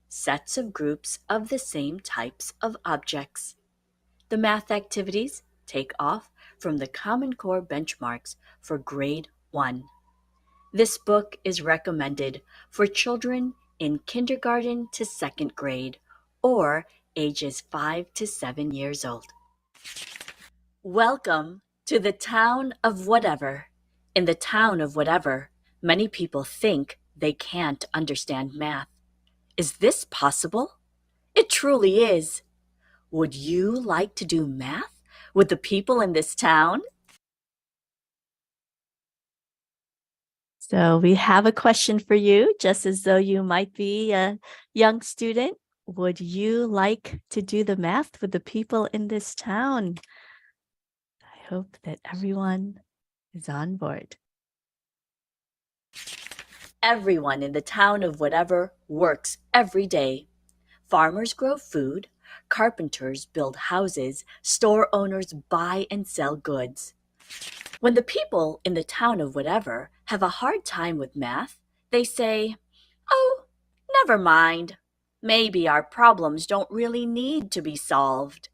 Sets of groups of the same types of objects. The math activities take off from the Common Core benchmarks for grade 1. This book is recommended for children in kindergarten to 2nd grade or ages 5 to 7 years old. Welcome to the town of whatever. In the town of whatever, many people think they can't understand math. Is this possible? It truly is. Would you like to do math with the people in this town? So we have a question for you, just as though you might be a young student. Would you like to do the math with the people in this town? I hope that everyone is on board. Everyone in the town of whatever works every day. Farmers grow food, carpenters build houses, store owners buy and sell goods. When the people in the town of whatever have a hard time with math, they say, "Oh, never mind. Maybe our problems don't really need to be solved."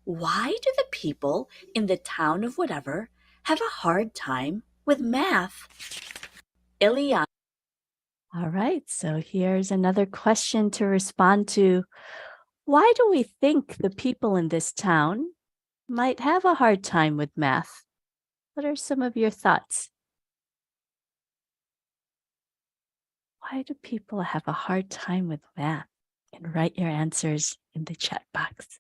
Why do the people in the town of whatever have a hard time with math? Ileana. All right, so here's another question to respond to. Why do we think the people in this town might have a hard time with math? What are some of your thoughts? Why do people have a hard time with math? And write your answers in the chat box.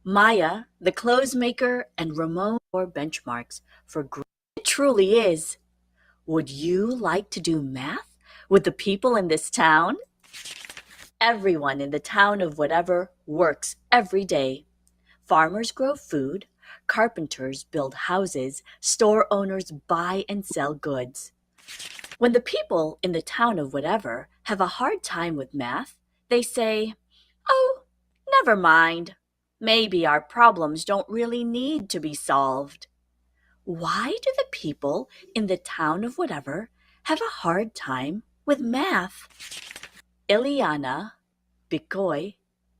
Maya, the clothes maker, and Ramon are benchmarks for growth. It truly is. Would you like to do math with the people in this town? Everyone in the town of whatever works every day. Farmers grow food, Carpenters build houses, store owners buy and sell goods. When the people in the town of whatever have a hard time with math, they say, "Oh, never mind. Maybe our problems don't really need to be solved." Why do the people in the town of whatever have a hard time with math? Ileana, Bikoy,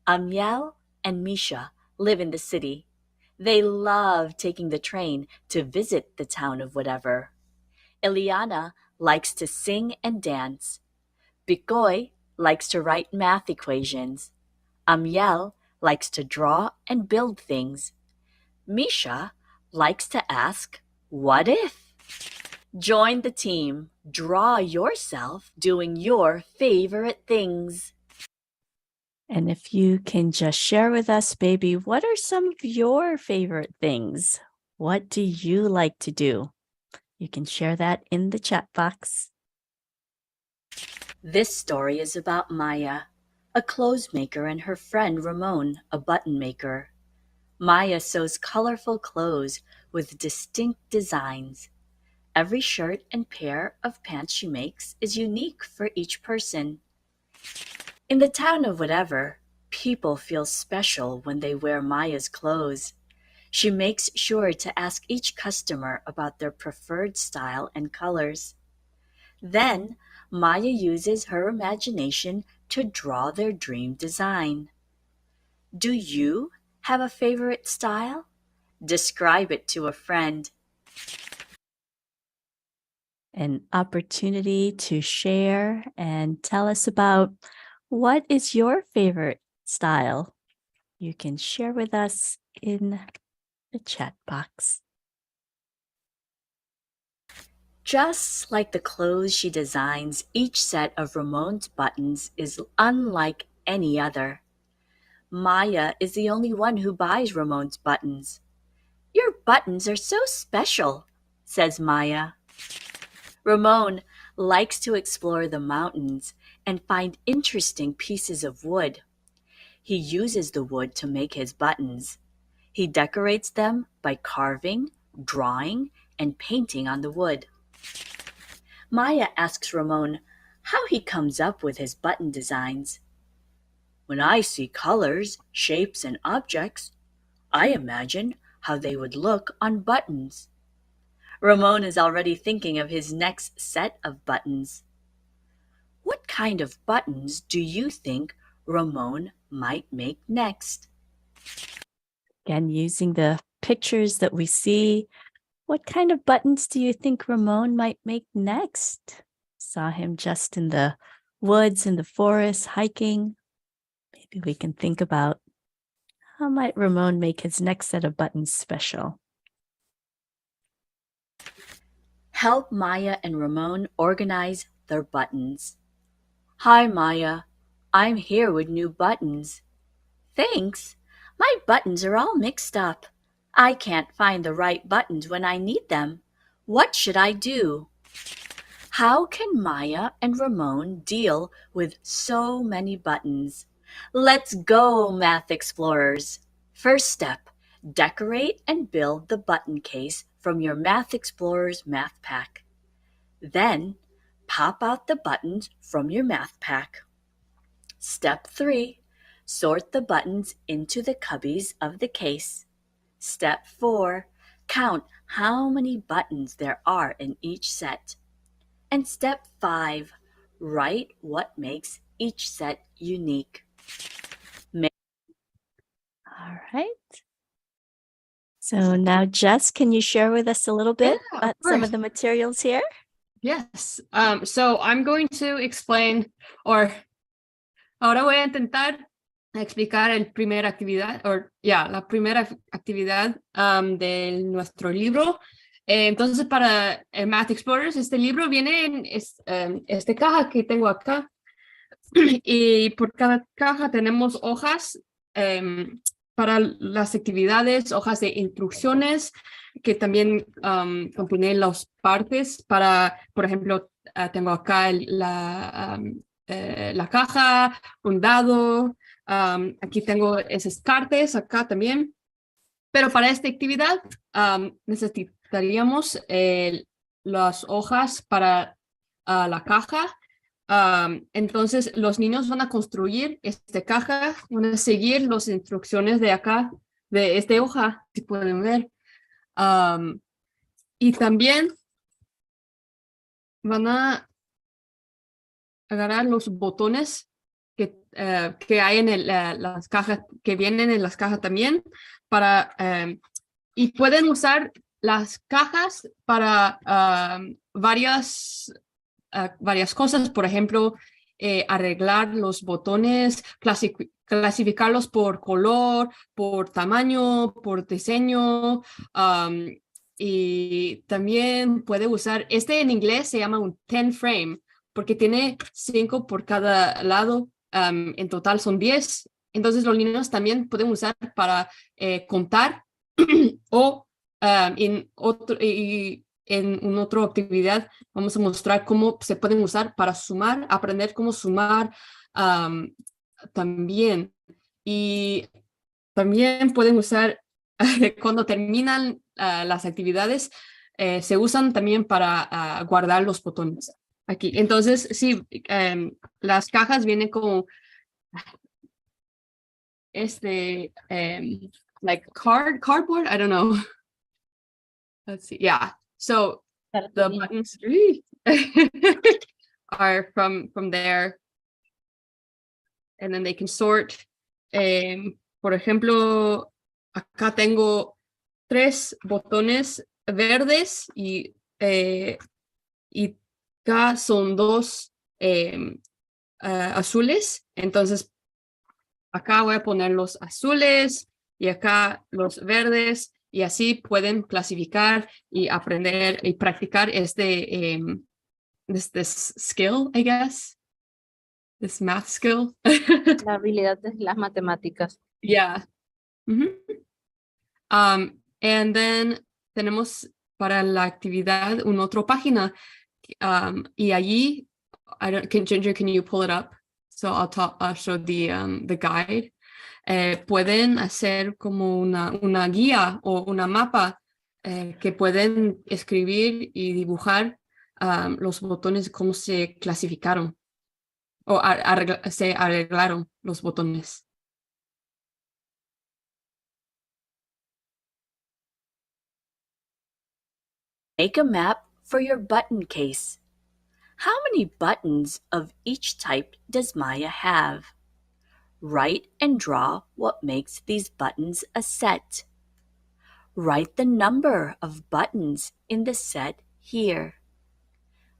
Amiel, and Misha live in the city. They love taking the train to visit the town of whatever. Ileana likes to sing and dance. Bikoy likes to write math equations. Amiel likes to draw and build things. Misha likes to ask, "What if?" Join the team. Draw yourself doing your favorite things. And if you can just share with us, baby, what are some of your favorite things? What do you like to do? You can share that in the chat box. This story is about Maya, a clothes maker, and her friend Ramon, a button maker. Maya sews colorful clothes with distinct designs. Every shirt and pair of pants she makes is unique for each person. In the town of whatever, people feel special when they wear Maya's clothes. She makes sure to ask each customer about their preferred style and colors. Then, Maya uses her imagination to draw their dream design. Do you have a favorite style? Describe it to a friend. An opportunity to share and tell us about what is your favorite style. You can share with us in the chat box. Just like the clothes she designs, each set of Ramon's buttons is unlike any other. Maya is the only one who buys Ramon's buttons. "Your buttons are so special," says Maya. Ramon likes to explore the mountains and find interesting pieces of wood. He uses the wood to make his buttons. He decorates them by carving, drawing, and painting on the wood. Maya asks Ramon how he comes up with his button designs. "When I see colors, shapes, and objects, I imagine how they would look on buttons." Ramon is already thinking of his next set of buttons. What kind of buttons do you think Ramon might make next? Again, using the pictures that we see, what kind of buttons do you think Ramon might make next? Saw him just in the woods, in the forest, hiking. Maybe we can think about how might Ramon make his next set of buttons special. Help Maya and Ramon organize their buttons. "Hi, Maya. I'm here with new buttons." "Thanks. My buttons are all mixed up. I can't find the right buttons when I need them. What should I do?" How can Maya and Ramon deal with so many buttons? Let's go, math explorers. First step, decorate and build the button case from your Math Explorers math pack. Then, pop out the buttons from your math pack. Step 3, sort the buttons into the cubbies of the case. Step 4, count how many buttons there are in each set. And step 5, write what makes each set unique. All right. So now, Jess, can you share with us a little bit about some of the materials here? Yes. So I'm going to explain, ahora voy a intentar explicar la primera actividad de nuestro libro. Entonces, para Math Explorers, este libro viene en esta caja que tengo acá. Y por cada caja tenemos hojas para las actividades, hojas de instrucciones que también componen las partes para, por ejemplo, tengo acá la caja, un dado, aquí tengo esas cartas acá también. Pero para esta actividad necesitaríamos las hojas para la caja. Entonces los niños van a construir esta caja, van a seguir las instrucciones de acá, de esta hoja, si pueden ver. Y también van a agarrar los botones que hay en las cajas, que vienen en las cajas también, y pueden usar las cajas para varias cosas, por ejemplo, arreglar los botones, clasificarlos por color, por tamaño, por diseño, y también puede usar, en inglés se llama un 10 frame, porque tiene 5 por cada lado, en total son 10. Entonces los niños también pueden usar para contar o en una otra actividad vamos a mostrar cómo se pueden usar para sumar, aprender cómo sumar también. Y también pueden usar, cuando terminan las actividades, se usan también para guardar los botones aquí. Entonces, sí, las cajas vienen como like cardboard, I don't know. Let's see. Yeah. So the buttons are from there. And then they can sort. Por ejemplo, acá tengo 3 botones verdes y acá son 2 azules. Entonces, acá voy a poner los azules y acá los verdes. Y así pueden clasificar y aprender y practicar este skill, I guess. This math skill. La habilidad de las matemáticas. Yeah. And then tenemos para la actividad una otra página. Y allí, Ginger, can you pull it up? So I'll show the guide. Pueden hacer como una guía o una mapa que pueden escribir y dibujar los botones, cómo se clasificaron o se arreglaron los botones. Make a map for your button case. How many buttons of each type does Maya have? Write and draw what makes these buttons a set. Write the number of buttons in the set here.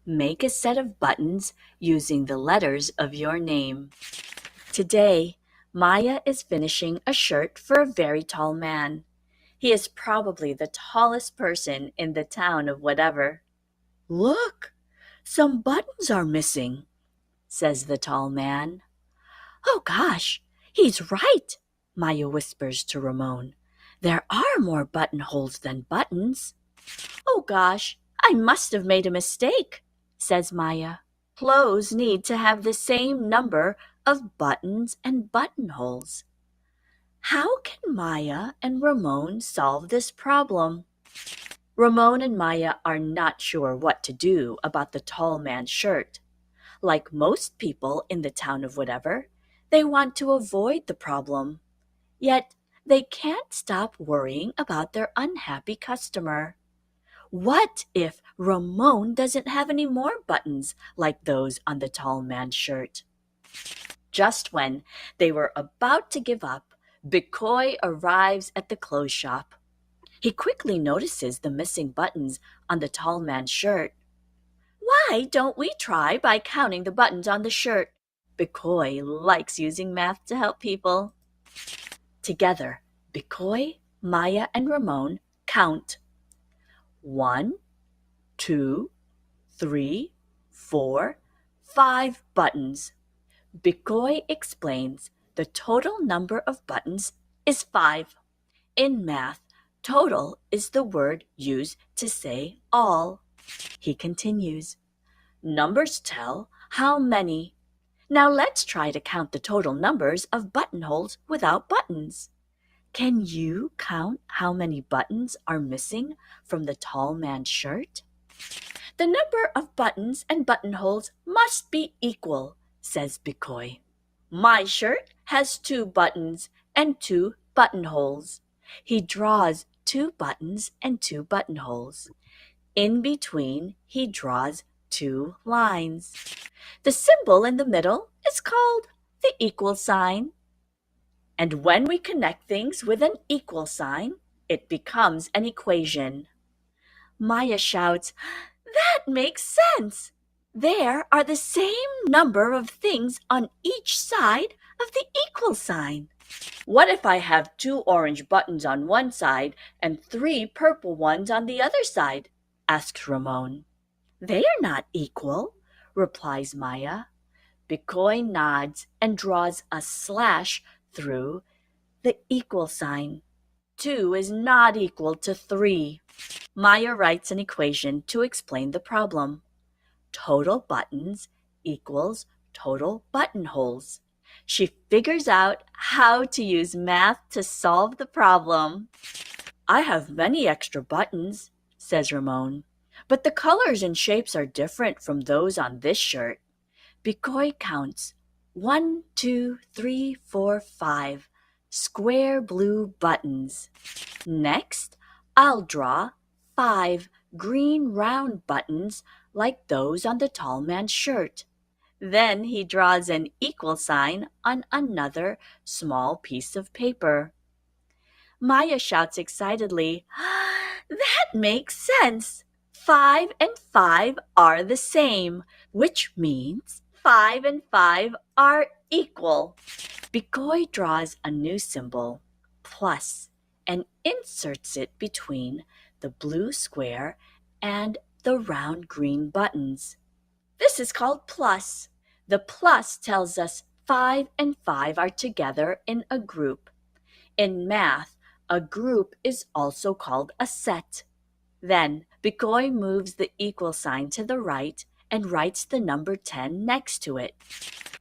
Make a set of buttons using the letters of your name. Today, Maya is finishing a shirt for a very tall man. He is probably the tallest person in the town of whatever. Look, some buttons are missing, says the tall man. Oh gosh, he's right, Maya whispers to Ramon. There are more buttonholes than buttons. Oh gosh, I must have made a mistake, says Maya. Clothes need to have the same number of buttons and buttonholes. How can Maya and Ramon solve this problem? Ramon and Maya are not sure what to do about the tall man's shirt. Like most people in the town of whatever, they want to avoid the problem. Yet, they can't stop worrying about their unhappy customer. What if Ramon doesn't have any more buttons like those on the tall man's shirt? Just when they were about to give up, Bikoy arrives at the clothes shop. He quickly notices the missing buttons on the tall man's shirt. Why don't we try by counting the buttons on the shirt? Bikoy likes using math to help people. Together, Bikoy, Maya, and Ramon count. 1, 2, 3, 4, 5 buttons. Bikoy explains the total number of buttons is 5. In math, total is the word used to say all. He continues. Numbers tell how many. Now let's try to count the total numbers of buttonholes without buttons. Can you count how many buttons are missing from the tall man's shirt? The number of buttons and buttonholes must be equal, says Bikoy. My shirt has 2 buttons and 2 buttonholes. He draws 2 buttons and 2 buttonholes. In between, he draws 2 lines. The symbol in the middle is called the equal sign. And when we connect things with an equal sign, it becomes an equation. Maya shouts, "That makes sense! There are the same number of things on each side of the equal sign. What if I have 2 orange buttons on one side and 3 purple ones on the other side?" asks Ramon. "They are not equal," replies Maya. Bikoy nods and draws a slash through the equal sign. 2 is not equal to 3. Maya writes an equation to explain the problem. Total buttons equals total buttonholes. She figures out how to use math to solve the problem. "I have many extra buttons," says Ramon, "but the colors and shapes are different from those on this shirt." Bikoy counts 1, 2, 3, 4, 5 square blue buttons. Next, I'll draw 5 green round buttons like those on the tall man's shirt. Then he draws an equal sign on another small piece of paper. Maya shouts excitedly, "That makes sense! 5 and 5 are the same, which means 5 and 5 are equal." Bikoy draws a new symbol, plus, and inserts it between the blue square and the round green buttons. This is called plus. The plus tells us 5 and 5 are together in a group. In math, a group is also called a set. Then, Bikoy moves the equal sign to the right and writes the number 10 next to it.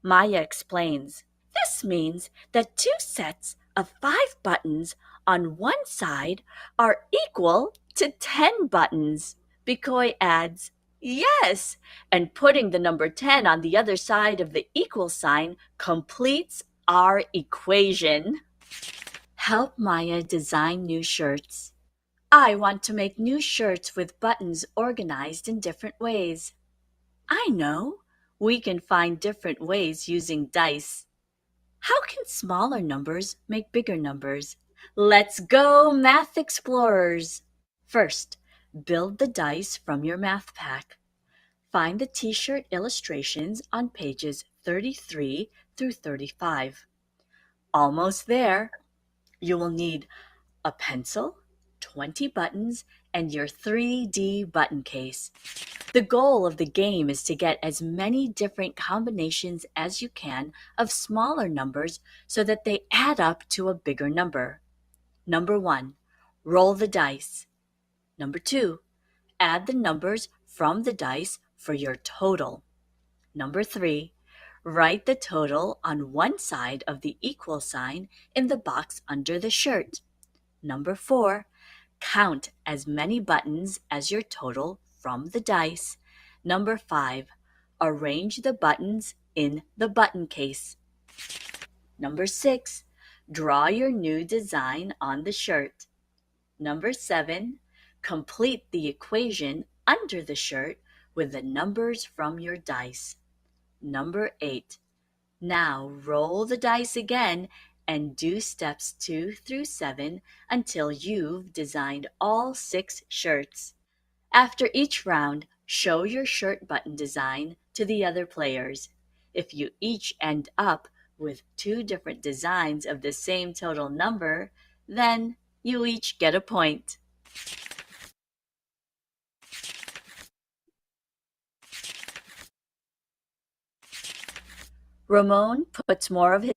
Maya explains, "This means that 2 sets of 5 buttons on one side are equal to 10 buttons." Bikoy adds, "Yes, and putting the number 10 on the other side of the equal sign completes our equation." Help Maya design new shirts. I want to make new shirts with buttons organized in different ways. I know. We can find different ways using dice. How can smaller numbers make bigger numbers? Let's go, Math Explorers! First, build the dice from your math pack. Find the t-shirt illustrations on pages 33 through 35. Almost there. You will need a pencil, 20 buttons, and your 3D button case. The goal of the game is to get as many different combinations as you can of smaller numbers so that they add up to a bigger number. Number 1, roll the dice. Number 2, add the numbers from the dice for your total. Number 3, write the total on one side of the equal sign in the box under the shirt. Number 4, count as many buttons as your total from the dice. Number 5, arrange the buttons in the button case. Number 6, draw your new design on the shirt. Number 7, complete the equation under the shirt with the numbers from your dice. Number 8, now roll the dice again and do steps 2 through 7 until you've designed all 6 shirts. After each round, show your shirt button design to the other players. If you each end up with 2 different designs of the same total number, then you each get a point. Ramon puts more of his...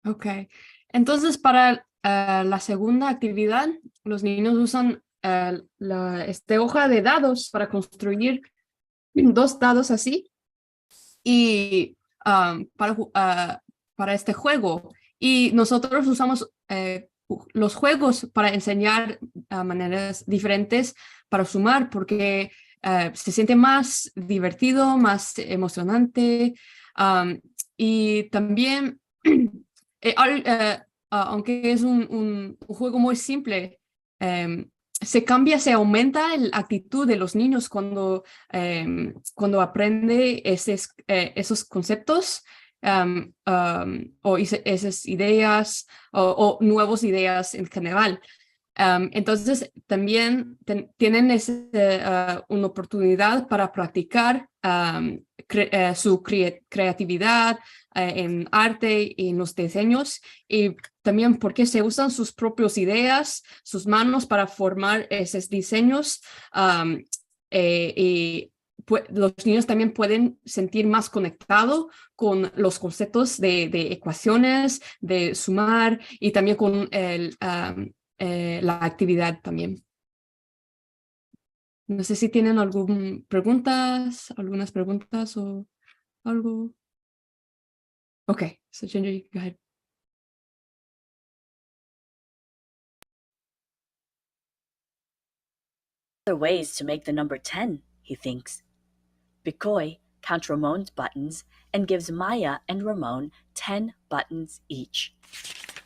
Ok, entonces para la segunda actividad, los niños usan esta hoja de dados para construir 2 dados así y para este juego. Y nosotros usamos los juegos para enseñar maneras diferentes para sumar, porque se siente más divertido, más emocionante. Y también, aunque es un juego muy simple, se aumenta la actitud de los niños cuando aprende esos conceptos o esas ideas o nuevas ideas en general. Entonces, también tienen una oportunidad para practicar su creatividad en arte y en los diseños, y también porque se usan sus propias ideas, sus manos para formar esos diseños. Y los niños también pueden sentir más conectados con los conceptos de ecuaciones, de sumar, y también con la actividad también. No sé si tienen algunas preguntas o algo. Okay, so Ginger, go ahead. Other ways to make the number 10, he thinks. Bikoy counts Ramon's buttons and gives Maya and Ramon 10 buttons each.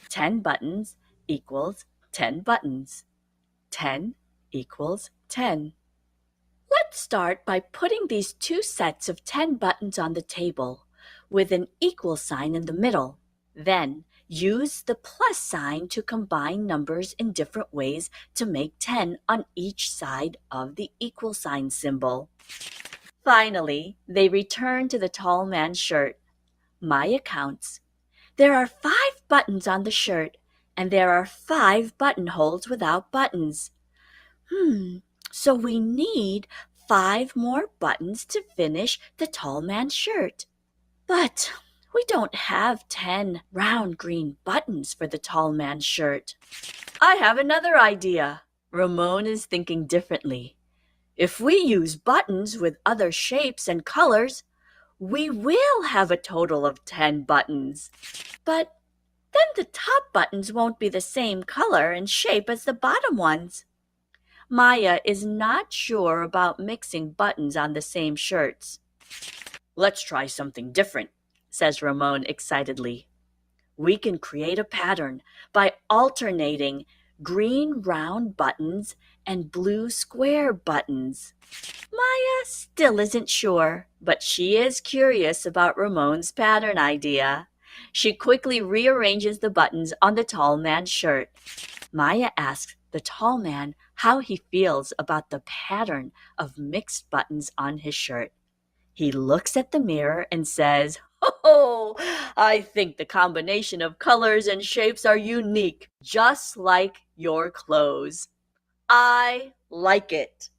10 buttons equals 10 buttons. 10 equals 10. Let's start by putting these two sets of 10 buttons on the table with an equal sign in the middle. Then use the plus sign to combine numbers in different ways to make 10 on each side of the equal sign symbol. Finally, they return to the tall man's shirt. Maya counts. There are 5 buttons on the shirt, and there are 5 buttonholes without buttons. So we need 5 more buttons to finish the tall man's shirt. But we don't have 10 round green buttons for the tall man's shirt. I have another idea. Ramon is thinking differently. If we use buttons with other shapes and colors, we will have a total of 10 buttons. But then the top buttons won't be the same color and shape as the bottom ones. Maya is not sure about mixing buttons on the same shirts. Let's try something different, says Ramon excitedly. We can create a pattern by alternating green round buttons and blue square buttons. Maya still isn't sure, but she is curious about Ramon's pattern idea. She quickly rearranges the buttons on the tall man's shirt. Maya asks the tall man how he feels about the pattern of mixed buttons on his shirt. He looks at the mirror and says, "Oh, I think the combination of colors and shapes are unique, just like your clothes. I like it."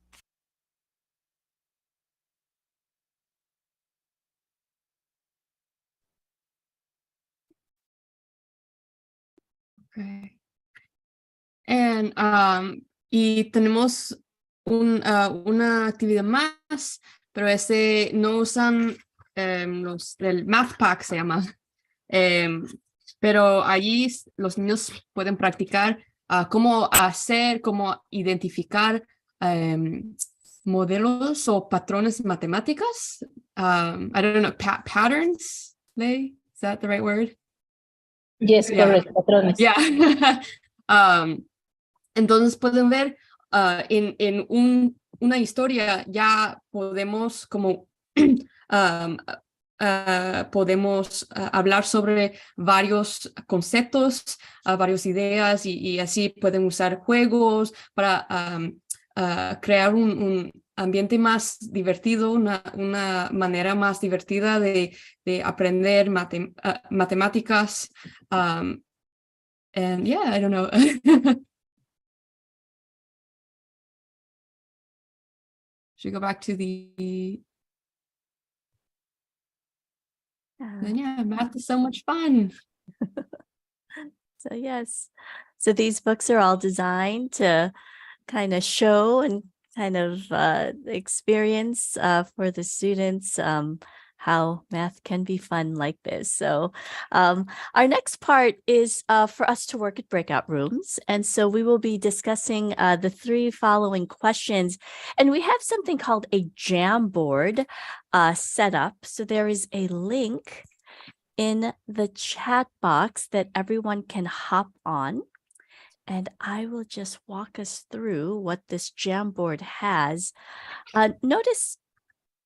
Okay. And, y tenemos una actividad más, pero no usan el Math Pack, se llama. Pero allí los niños pueden practicar cómo identificar modelos o patrones matemáticas. I don't know, patterns, Lei? Is that the right word? Yes, Yeah. correct, patrones. Yeah. Entonces pueden ver en una historia ya podemos como podemos hablar sobre varios conceptos, varias ideas, y así pueden usar juegos para crear un ambiente más divertido, una manera más divertida de aprender matemáticas. And yeah, I don't know. Should we go back to the... And yeah, math is so much fun. So yes, so these books are all designed to kind of show and kind of experience for the students how math can be fun like this. So our next part is for us to work at breakout rooms. And so we will be discussing the 3 following questions. And we have something called a Jamboard set up. So there is a link in the chat box that everyone can hop on. And I will just walk us through what this Jamboard has. Notice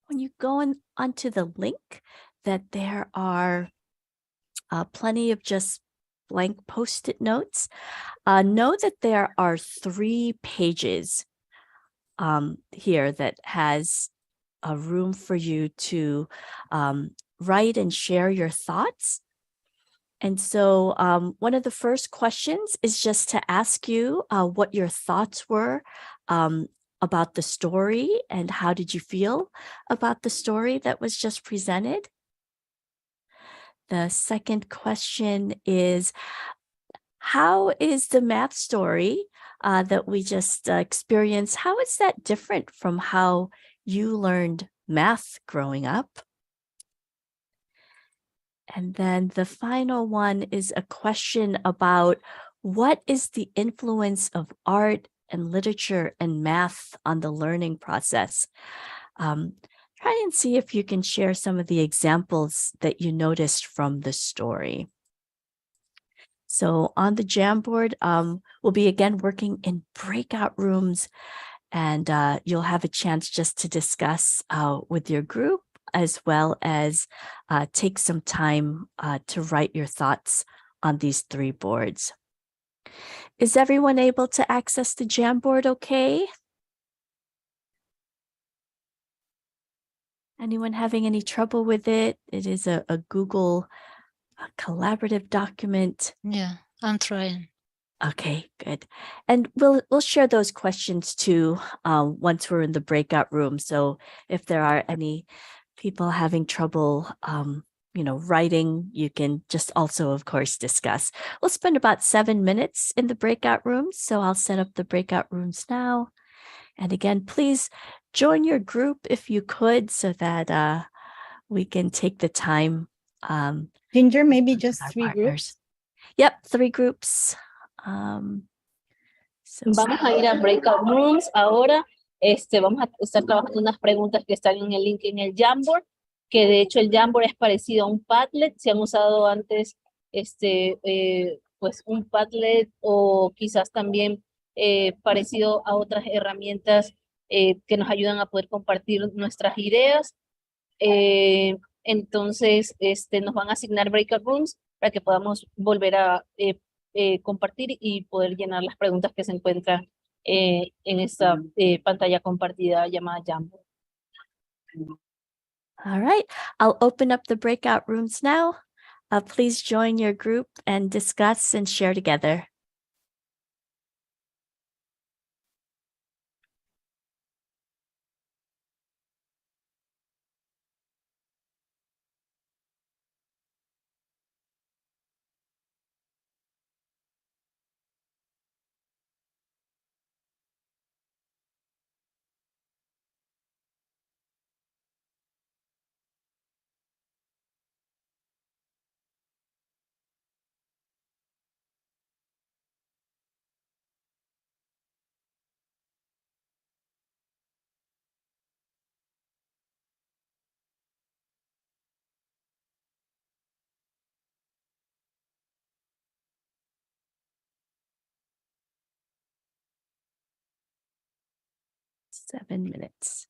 when you go onto the link that there are plenty of just blank Post-it notes. Know that there are 3 pages here that has a room for you to write and share your thoughts. And so one of the first questions is just to ask you what your thoughts were about the story and how did you feel about the story that was just presented. The second question is, how is the math story that we just experienced, how is that different from how you learned math growing up? And then the final one is a question about what is the influence of art and literature and math on the learning process? Try and see if you can share some of the examples that you noticed from the story. So on the Jamboard, we'll be again working in breakout rooms, and you'll have a chance just to discuss with your group, as well as take some time to write your thoughts on these 3 boards. Is everyone able to access the Jamboard okay? Anyone having any trouble with it? It is a Google collaborative document. Yeah, I'm trying. Okay, good. And we'll share those questions too once we're in the breakout room. So if there are any people having trouble, writing, you can just also, of course, discuss. We'll spend about 7 minutes in the breakout rooms. So I'll set up the breakout rooms now. And again, please join your group if you could, so that we can take the time. Ginger, maybe just our 3 partners. groups. Yep, 3 groups. Vamos a ir a breakout rooms ahora. Vamos a estar trabajando unas preguntas que están en el link en el Jamboard, que de hecho el Jamboard es parecido a un Padlet. Si han usado antes pues un Padlet, o quizás también parecido a otras herramientas que nos ayudan a poder compartir nuestras ideas. Entonces, nos van a asignar breakout rooms para que podamos volver a compartir y poder llenar las preguntas que se encuentran en esta pantalla compartida llamada Jamboard. All right, I'll open up the breakout rooms now. Please join your group and discuss and share together. Seven minutes.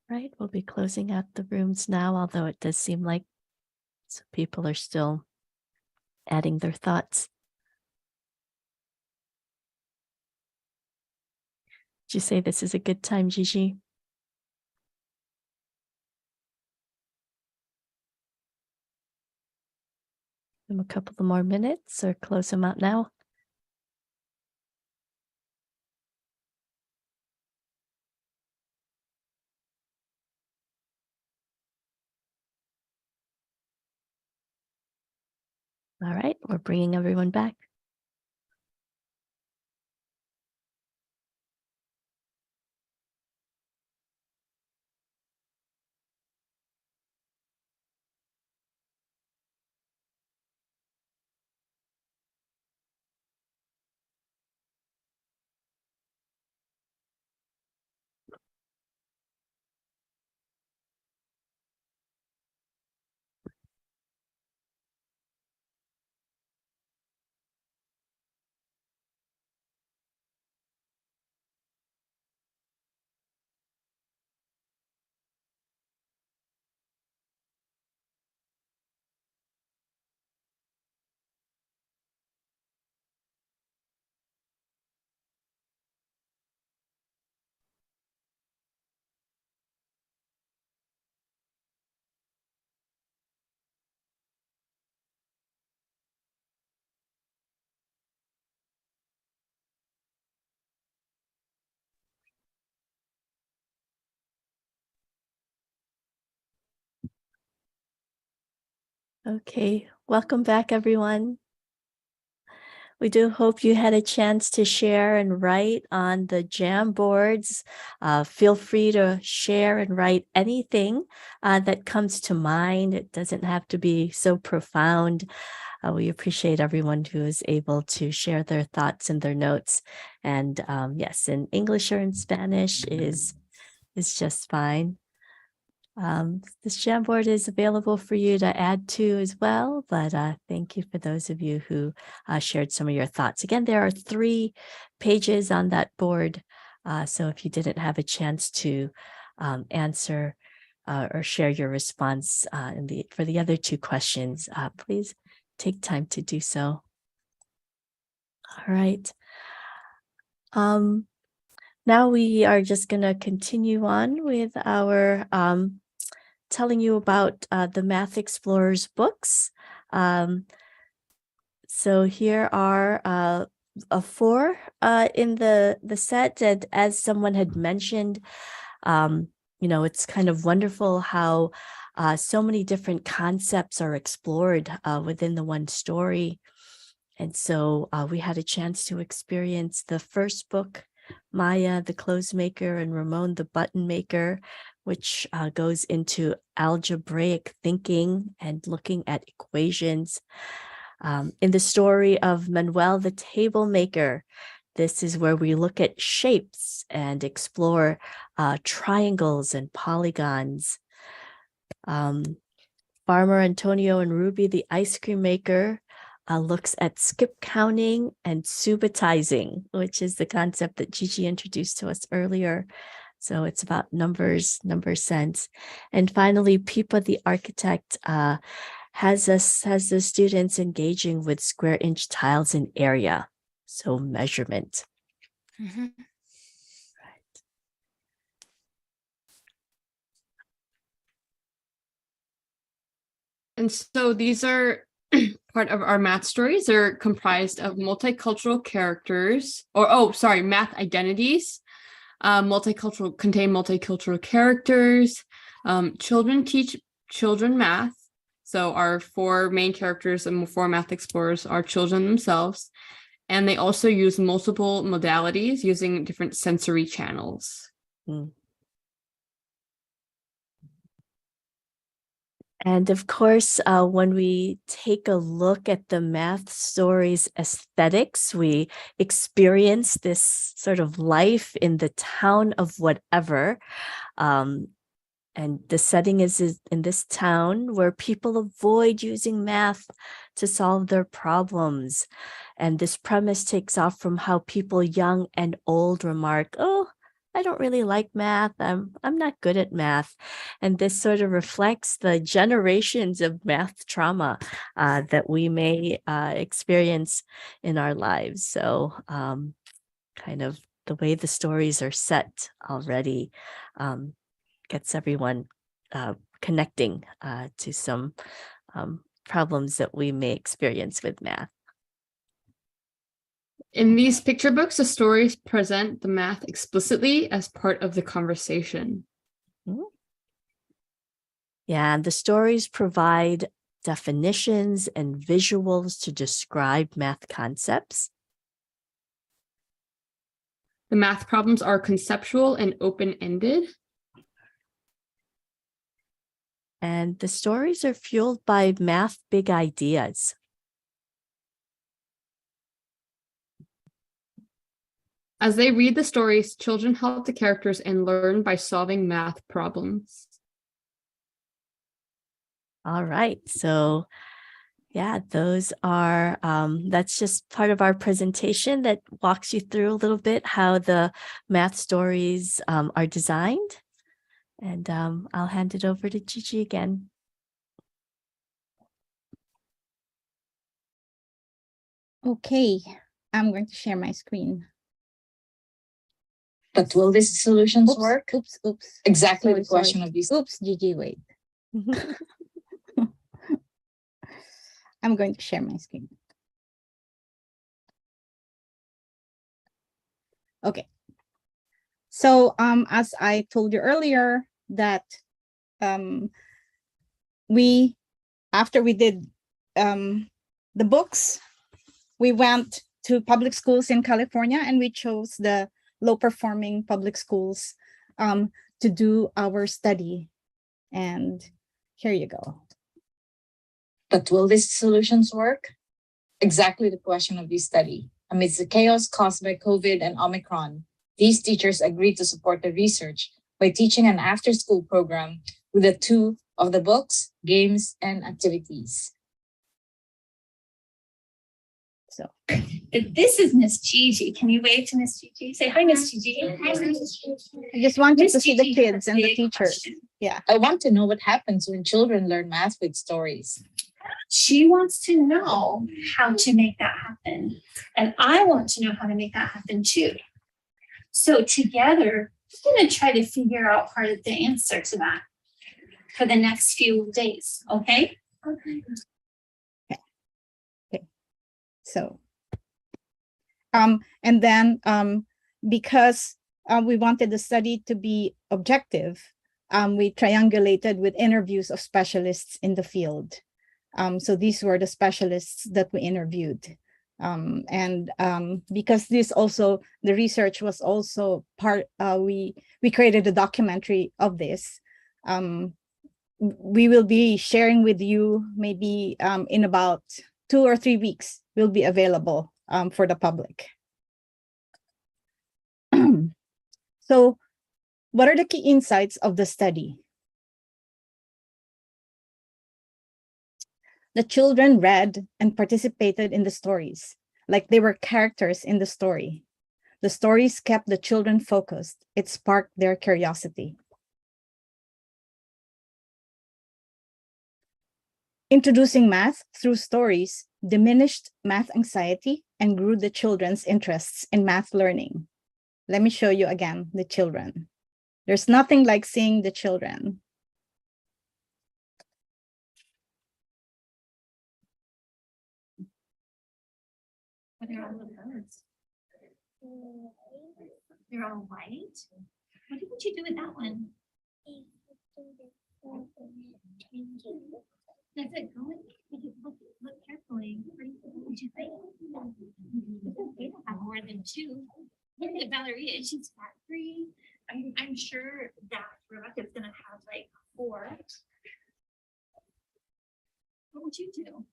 Right, we'll be closing out the rooms now, although it does seem like some people are still adding their thoughts. Did you say this is a good time, Gigi? Give them a couple of more minutes or close them out now. All right, we're bringing everyone back. Okay, welcome back, everyone. We do hope you had a chance to share and write on the Jam boards. Feel free to share and write anything that comes to mind. It doesn't have to be so profound. We appreciate everyone who is able to share their thoughts and their notes. And yes, in English or in Spanish is just fine. This Jamboard is available for you to add to as well, but thank you for those of you who shared some of your thoughts. Again, there are 3 pages on that board, so if you didn't have a chance to answer or share your response for the other 2 questions, please take time to do so. All right. Now we are just going to continue on with our telling you about the Math Explorers books. So here are 4 in the set, and as someone had mentioned, you know, it's kind of wonderful how so many different concepts are explored within the one story. And so we had a chance to experience the first book, Maya, the clothes maker, and Ramon, the button maker, which goes into algebraic thinking and looking at equations. In the story of Manuel, the table maker, this is where we look at shapes and explore triangles and polygons. Farmer Antonio and Ruby, the ice cream maker, looks at skip counting and subitizing, which is the concept that Gigi introduced to us earlier. So it's about numbers, number sense. And finally, Pipa, the architect, has the students engaging with square inch tiles in area, so measurement. Mm-hmm. And so these are part of our math stories. They're comprised of multicultural characters, math identities. Contain multicultural characters. Children teach children math. So our 4 main characters and 4 math explorers are children themselves. And they also use multiple modalities using different sensory channels. And of course, when we take a look at the math stories aesthetics, we experience this sort of life in the town of whatever. And the setting is in this town where people avoid using math to solve their problems. And this premise takes off from how people young and old remark, oh, I don't really like math. I'm not good at math. And this sort of reflects the generations of math trauma that we may experience in our lives. So kind of the way the stories are set already gets everyone connecting to some problems that we may experience with math. In these picture books, the stories present the math explicitly as part of the conversation. Yeah, and the stories provide definitions and visuals to describe math concepts. The math problems are conceptual and open-ended. And the stories are fueled by math big ideas. As they read the stories, children help the characters and learn by solving math problems. All right, so yeah, those are, that's just part of our presentation that walks you through a little bit how the math stories are designed. And I'll hand it over to Gigi again. Okay, I'm going to share my screen. But will these solutions Oops, work? Oops. Exactly Sorry, the question sorry. of this. Oops, Gigi, wait. I'm going to share my screen. Okay. So as I told you earlier that after we did the books, we went to public schools in California and we chose the low performing public schools to do our study. And here you go. But will these solutions work? Exactly the question of this study. Amidst the chaos caused by COVID and Omicron, these teachers agreed to support the research by teaching an after-school program with the two of the books, games, and activities. So this is Miss Gigi. Can you wave to Miss Gigi? Say hi, Miss Gigi. Hi, Miss Gigi. I just want you Miss to see the Gigi kids has a and the big teachers. question. Yeah. I want to know what happens when children learn math with stories. She wants to know how to make that happen. And I want to know how to make that happen too. So together, we're going to try to figure out part of the answer to that for the next few days. Okay? Okay. So, and then because we wanted the study to be objective, we triangulated with interviews of specialists in the field. So these were the specialists that we interviewed. And because the research was also part, we created a documentary of this. We will be sharing with you maybe in about 2 or 3 weeks, will be available for the public. So what are the key insights of the study? The children read and participated in the stories, like they were characters in the story. The stories kept the children focused. It sparked their curiosity. Introducing math through stories diminished math anxiety and grew the children's interests in math learning. Let me show you again the children. There's nothing like seeing the children. What are all the birds? They're all white. What did you do with that one? Does it go in? Look carefully. What did you think? It's okay to have more than two. Look at Valeria, she's fat free. I'm sure that Rebecca's gonna have like 4. What would you do?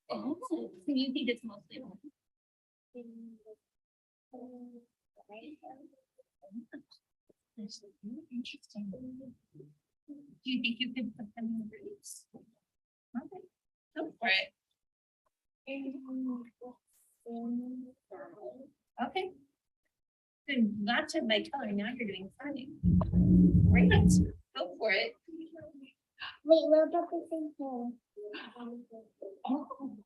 Oh, so you think it's mostly one? That's really interesting. Do you think you could put them in the groups? Okay, go for it. Okay. Good, not to my color, now you're doing fine. Great, go for it. Wait, look at the same thing. Oh.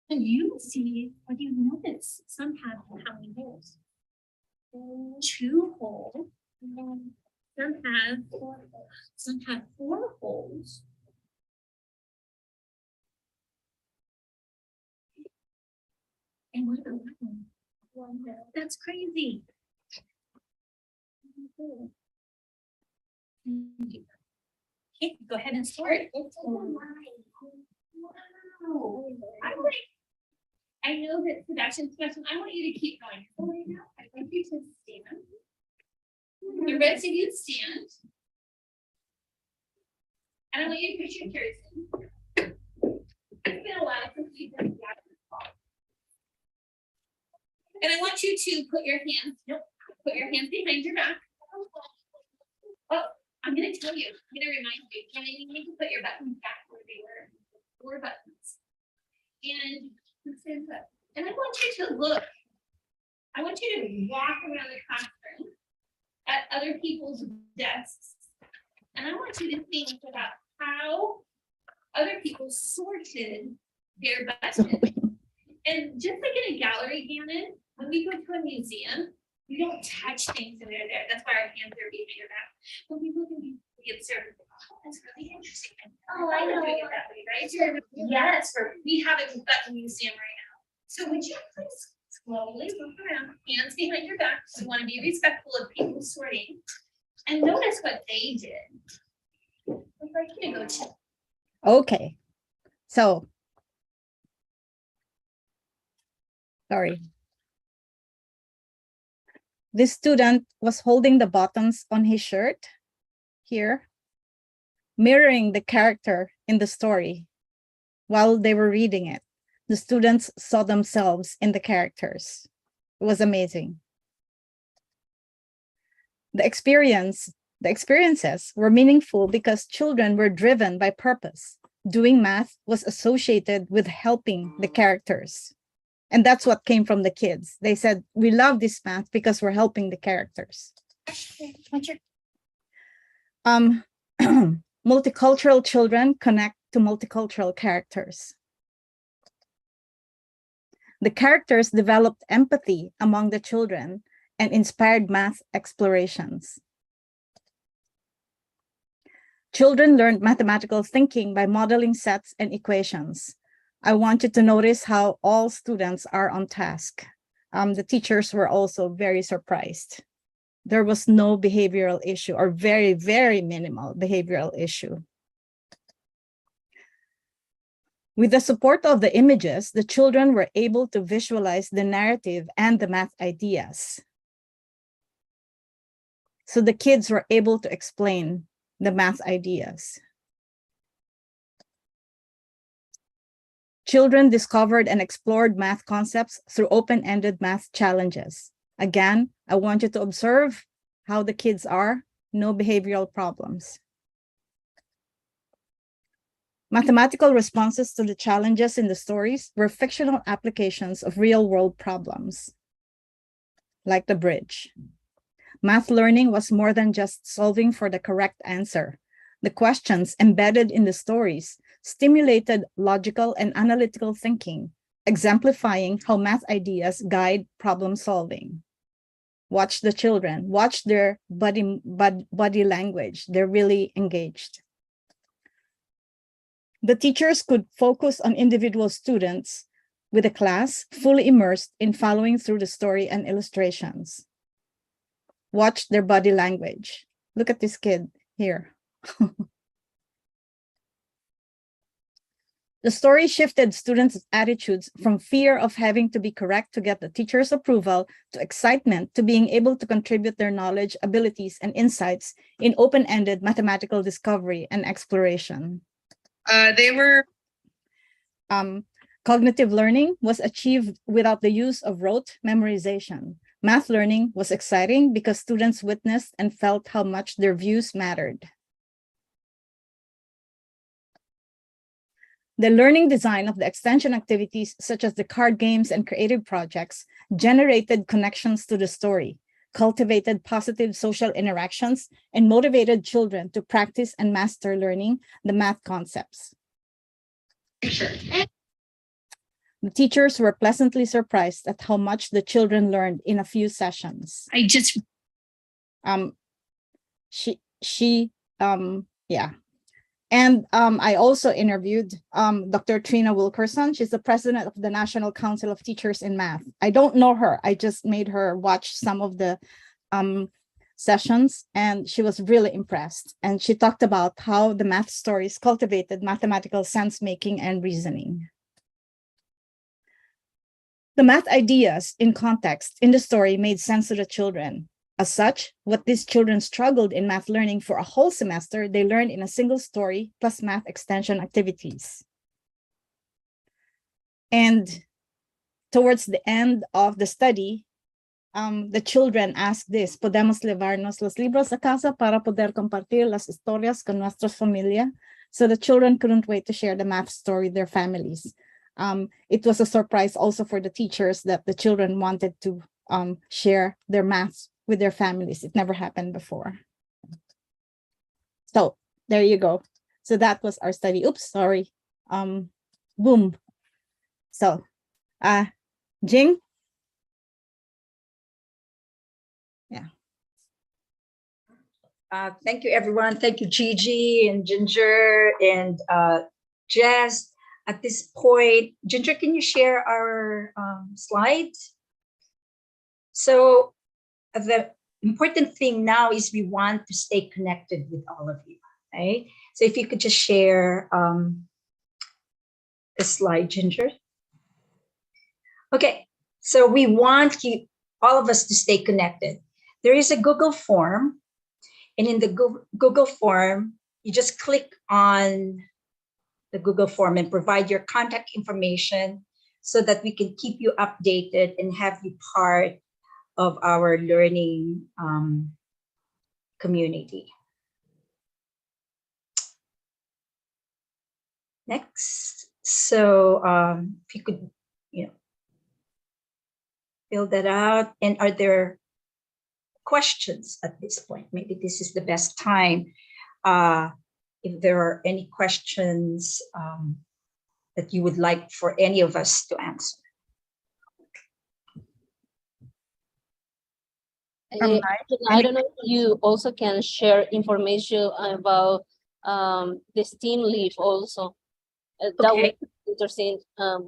And you see, what you notice, some have how many holes? 2 holes. Some have 4 holes. And what about that one? That's crazy. Okay, go ahead and sort. Wow. I know that Sebastian, I want you to keep going. I want you to stand. The rest of you stand. And I want you to put your chairs in. It's been a while since we've done that. And I want you to put your hands behind your back. Oh, I'm gonna tell you, I'm gonna remind you, you need to put your buttons back where they were. 4 buttons. And I want you to look. I want you to walk around the classroom at other people's desks. And I want you to think about how other people sorted their buttons. And just like in a gallery, Gannon, when we go to a museum, we don't touch things that are there. That's why our hands are behind your back. When we look at these, we observe, oh, that's really interesting. Oh, I know. Doing it that way, right? Yes, we have it at the museum right now. So would you please slowly look around, hands behind your back. We want to be respectful of people sorting. And notice what they did. I'd like you to go to. Okay, so. Sorry. This student was holding the buttons on his shirt here, mirroring the character in the story. While they were reading it, the students saw themselves in the characters. It was amazing. The experiences were meaningful because children were driven by purpose. Doing math was associated with helping the characters. And that's what came from the kids. They said, we love this math because we're helping the characters. Multicultural children connect to multicultural characters. The characters developed empathy among the children and inspired math explorations. Children learned mathematical thinking by modeling sets and equations. I want you to notice how all students are on task. The teachers were also very surprised. There was no behavioral issue or very, very minimal behavioral issue. With the support of the images, the children were able to visualize the narrative and the math ideas. So the kids were able to explain the math ideas. Children discovered and explored math concepts through open-ended math challenges. Again, I want you to observe how the kids are, no behavioral problems. Mathematical responses to the challenges in the stories were fictional applications of real-world problems, like the bridge. Math learning was more than just solving for the correct answer. The questions embedded in the stories stimulated logical and analytical thinking, exemplifying how math ideas guide problem solving. Watch the children, watch their body language. They're really engaged. The teachers could focus on individual students with a class fully immersed in following through the story and illustrations. Watch their body language. Look at this kid here. The story shifted students' attitudes from fear of having to be correct to get the teacher's approval to excitement to being able to contribute their knowledge, abilities, and insights in open-ended mathematical discovery and exploration. Cognitive learning was achieved without the use of rote memorization. Math learning was exciting because students witnessed and felt how much their views mattered. The learning design of the extension activities, such as the card games and creative projects, generated connections to the story, cultivated positive social interactions, and motivated children to practice and master learning the math concepts. The teachers were pleasantly surprised at how much the children learned in a few sessions. Yeah. And I also interviewed Dr. Trina Wilkerson. She's the president of the National Council of Teachers in Math. I don't know her. I just made her watch some of the sessions, and she was really impressed. And she talked about how the math stories cultivated mathematical sense-making and reasoning. The math ideas in context in the story made sense to the children. As such, what these children struggled in math learning for a whole semester, they learned in a single story plus math extension activities. And towards the end of the study, the children asked this: ¿Podemos llevarnos los libros a casa para poder compartir las historias con nuestras familias? So the children couldn't wait to share the math story with their families. It was a surprise also for the teachers that the children wanted to share their math with their families. It never happened before. So there you go. So that was our study. Oops, sorry. Boom. So, Jing. Yeah. Thank you, everyone. Thank you, Gigi and Ginger and Jess. At this point, Ginger, can you share our slides? So the important thing now is we want to stay connected with all of you, right? So if you could just share the slide, Ginger. Okay, so we want you, all of us, to stay connected. There is a Google form, and in the Google form, you just click on the Google form and provide your contact information so that we can keep you updated and have you part of our learning community. Next, so if you could, fill that out. And are there questions at this point? Maybe this is the best time. If there are any questions that you would like for any of us to answer. I don't know if you also can share information about the STEAM leave also. That would be interesting,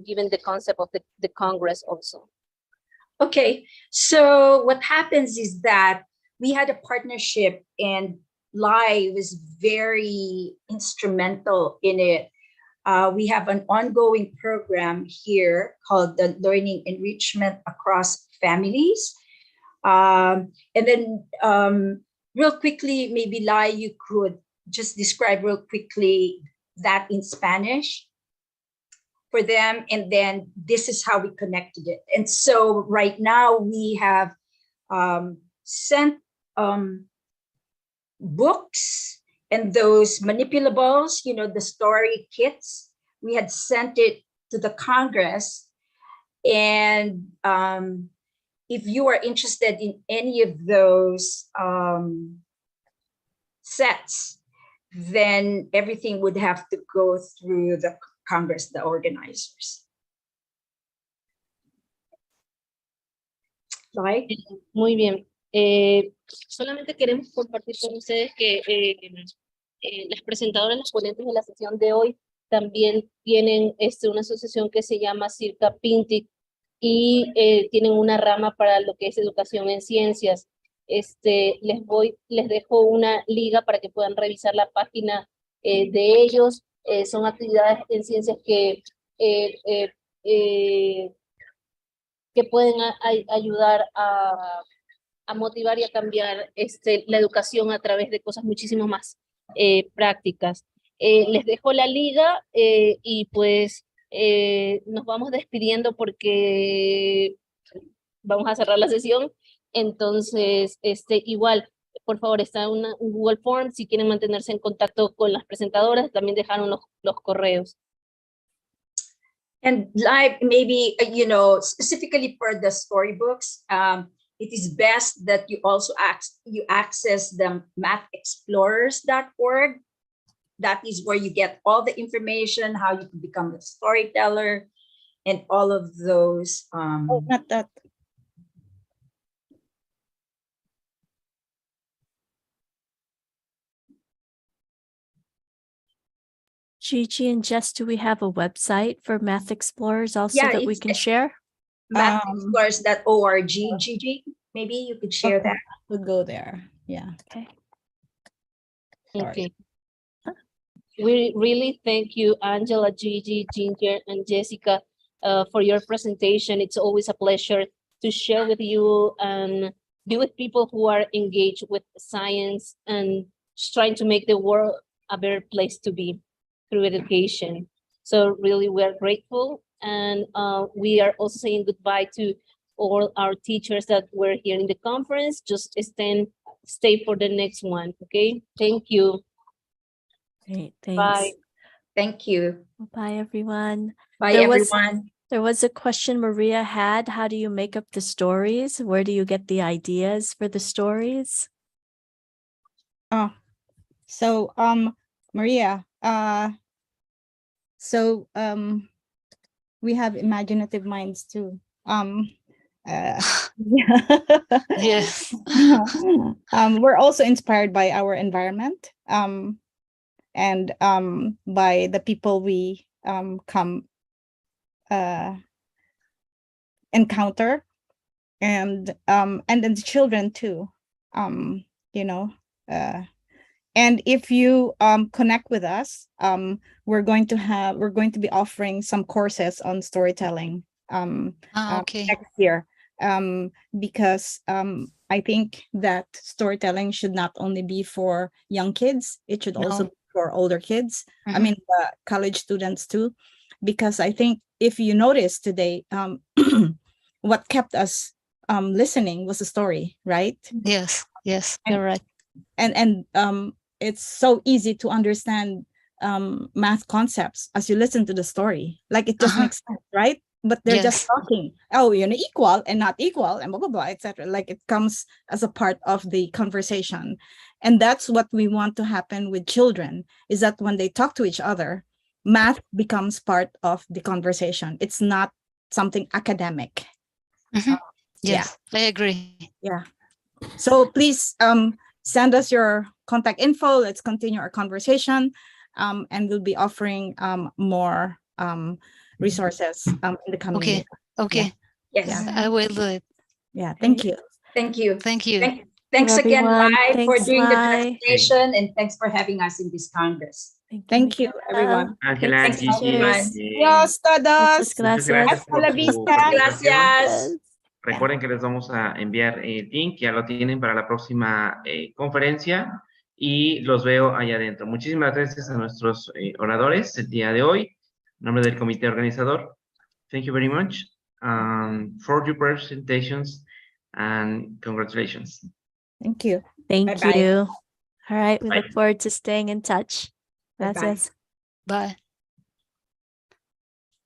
given the concept of the Congress also. Okay, so what happens is that we had a partnership, and Lai was very instrumental in it. We have an ongoing program here called the Learning Enrichment Across Families. And then real quickly, maybe Lai, you could just describe real quickly that in Spanish for them, and then this is how we connected it. And so right now we have sent books and those manipulables, the story kits. We had sent it to the Congress, and if you are interested in any of those sets, then everything would have to go through the Congress, the organizers. Right? Muy bien. Solamente queremos compartir con ustedes que las presentadoras, las ponentes de la sesión de hoy también tienen una asociación que se llama CIRCA Pintig, y tienen una rama para lo que es educación en ciencias. Les dejo una liga para que puedan revisar la página de ellos. Son actividades en ciencias que pueden ayudar a motivar y a cambiar la educación a través de cosas muchísimo más prácticas. Les dejo la liga y pues nos vamos despidiendo porque vamos a cerrar la sesión. Entonces, igual, por favor, está un Google Form si quieren mantenerse en contacto con las presentadoras. También dejaron los correos. And live, maybe, you know, specifically for the storybooks, it is best that you also access the mathexplorers.org. That is where you get all the information, how you can become a storyteller, and all of those. Oh, not that. Gigi and Jess, do we have a website for Math Explorers also Yeah, that we it's- can share? Mathexplorers.org, Gigi. Maybe you could share Okay, that. we'll go there. Yeah. Okay. Okay. We really thank you, Angela, Gigi, Ginger, and Jessica, for your presentation. It's always a pleasure to share with you and be with people who are engaged with science and just trying to make the world a better place to be through education. So really, we are grateful. And we are also saying goodbye to all our teachers that were here in the conference. Just stay for the next one, okay? Thank you. Great, thanks. Bye. Thank you. Bye, everyone. Bye, There was- everyone. There was a question Maria had. How do you make up the stories? Where do you get the ideas for the stories? Oh, so Maria, we have imaginative minds too. Yeah. Yes. We're also inspired by our environment, and by the people we encounter, and then the children too. You know, and if you connect with us, we're going to be offering some courses on storytelling Okay. next year, because I think that storytelling should not only be for young kids, it should also No. be for older kids. I Mhm. mean, college students too, because I think if you notice today, what kept us listening was a story, right? Yes. Yes. You're right. And it's so easy to understand math concepts as you listen to the story. Like it just Uh-huh. makes sense, right? But they're just Yes. talking, oh, you know, equal and not equal and blah blah blah, etc. Like it comes as a part of the conversation. And that's what we want to happen with children, is that when they talk to each other, math becomes part of the conversation. It's not something academic. Mhm. Yeah. Yes, I agree. Yeah. So please send us your contact info. Let's continue our conversation. And we'll be offering more resources in the coming Okay. year. Okay. Yes. Yeah. I will do it. Yeah. Thank you. Thank you. Thank you. Thanks again, everyone. Live, for Thanks, doing the Lai. presentation, and thanks for having us in this Congress. Thank you, Miguel. everyone. Angela, Thanks, Gigi, teachers. Adiós todos. Muchas gracias. gracias por Hasta la su vista. participación. Gracias. Recuerden que les vamos a enviar el link, ya lo tienen para la próxima conferencia y los veo allá adentro. Muchísimas gracias a nuestros oradores el día de hoy. En nombre del comité organizador, thank you very much for your presentations and congratulations. Thank you. Thank Bye-bye. you. All right, we Bye. look forward to staying in touch. Bye-bye. Gracias. Bye.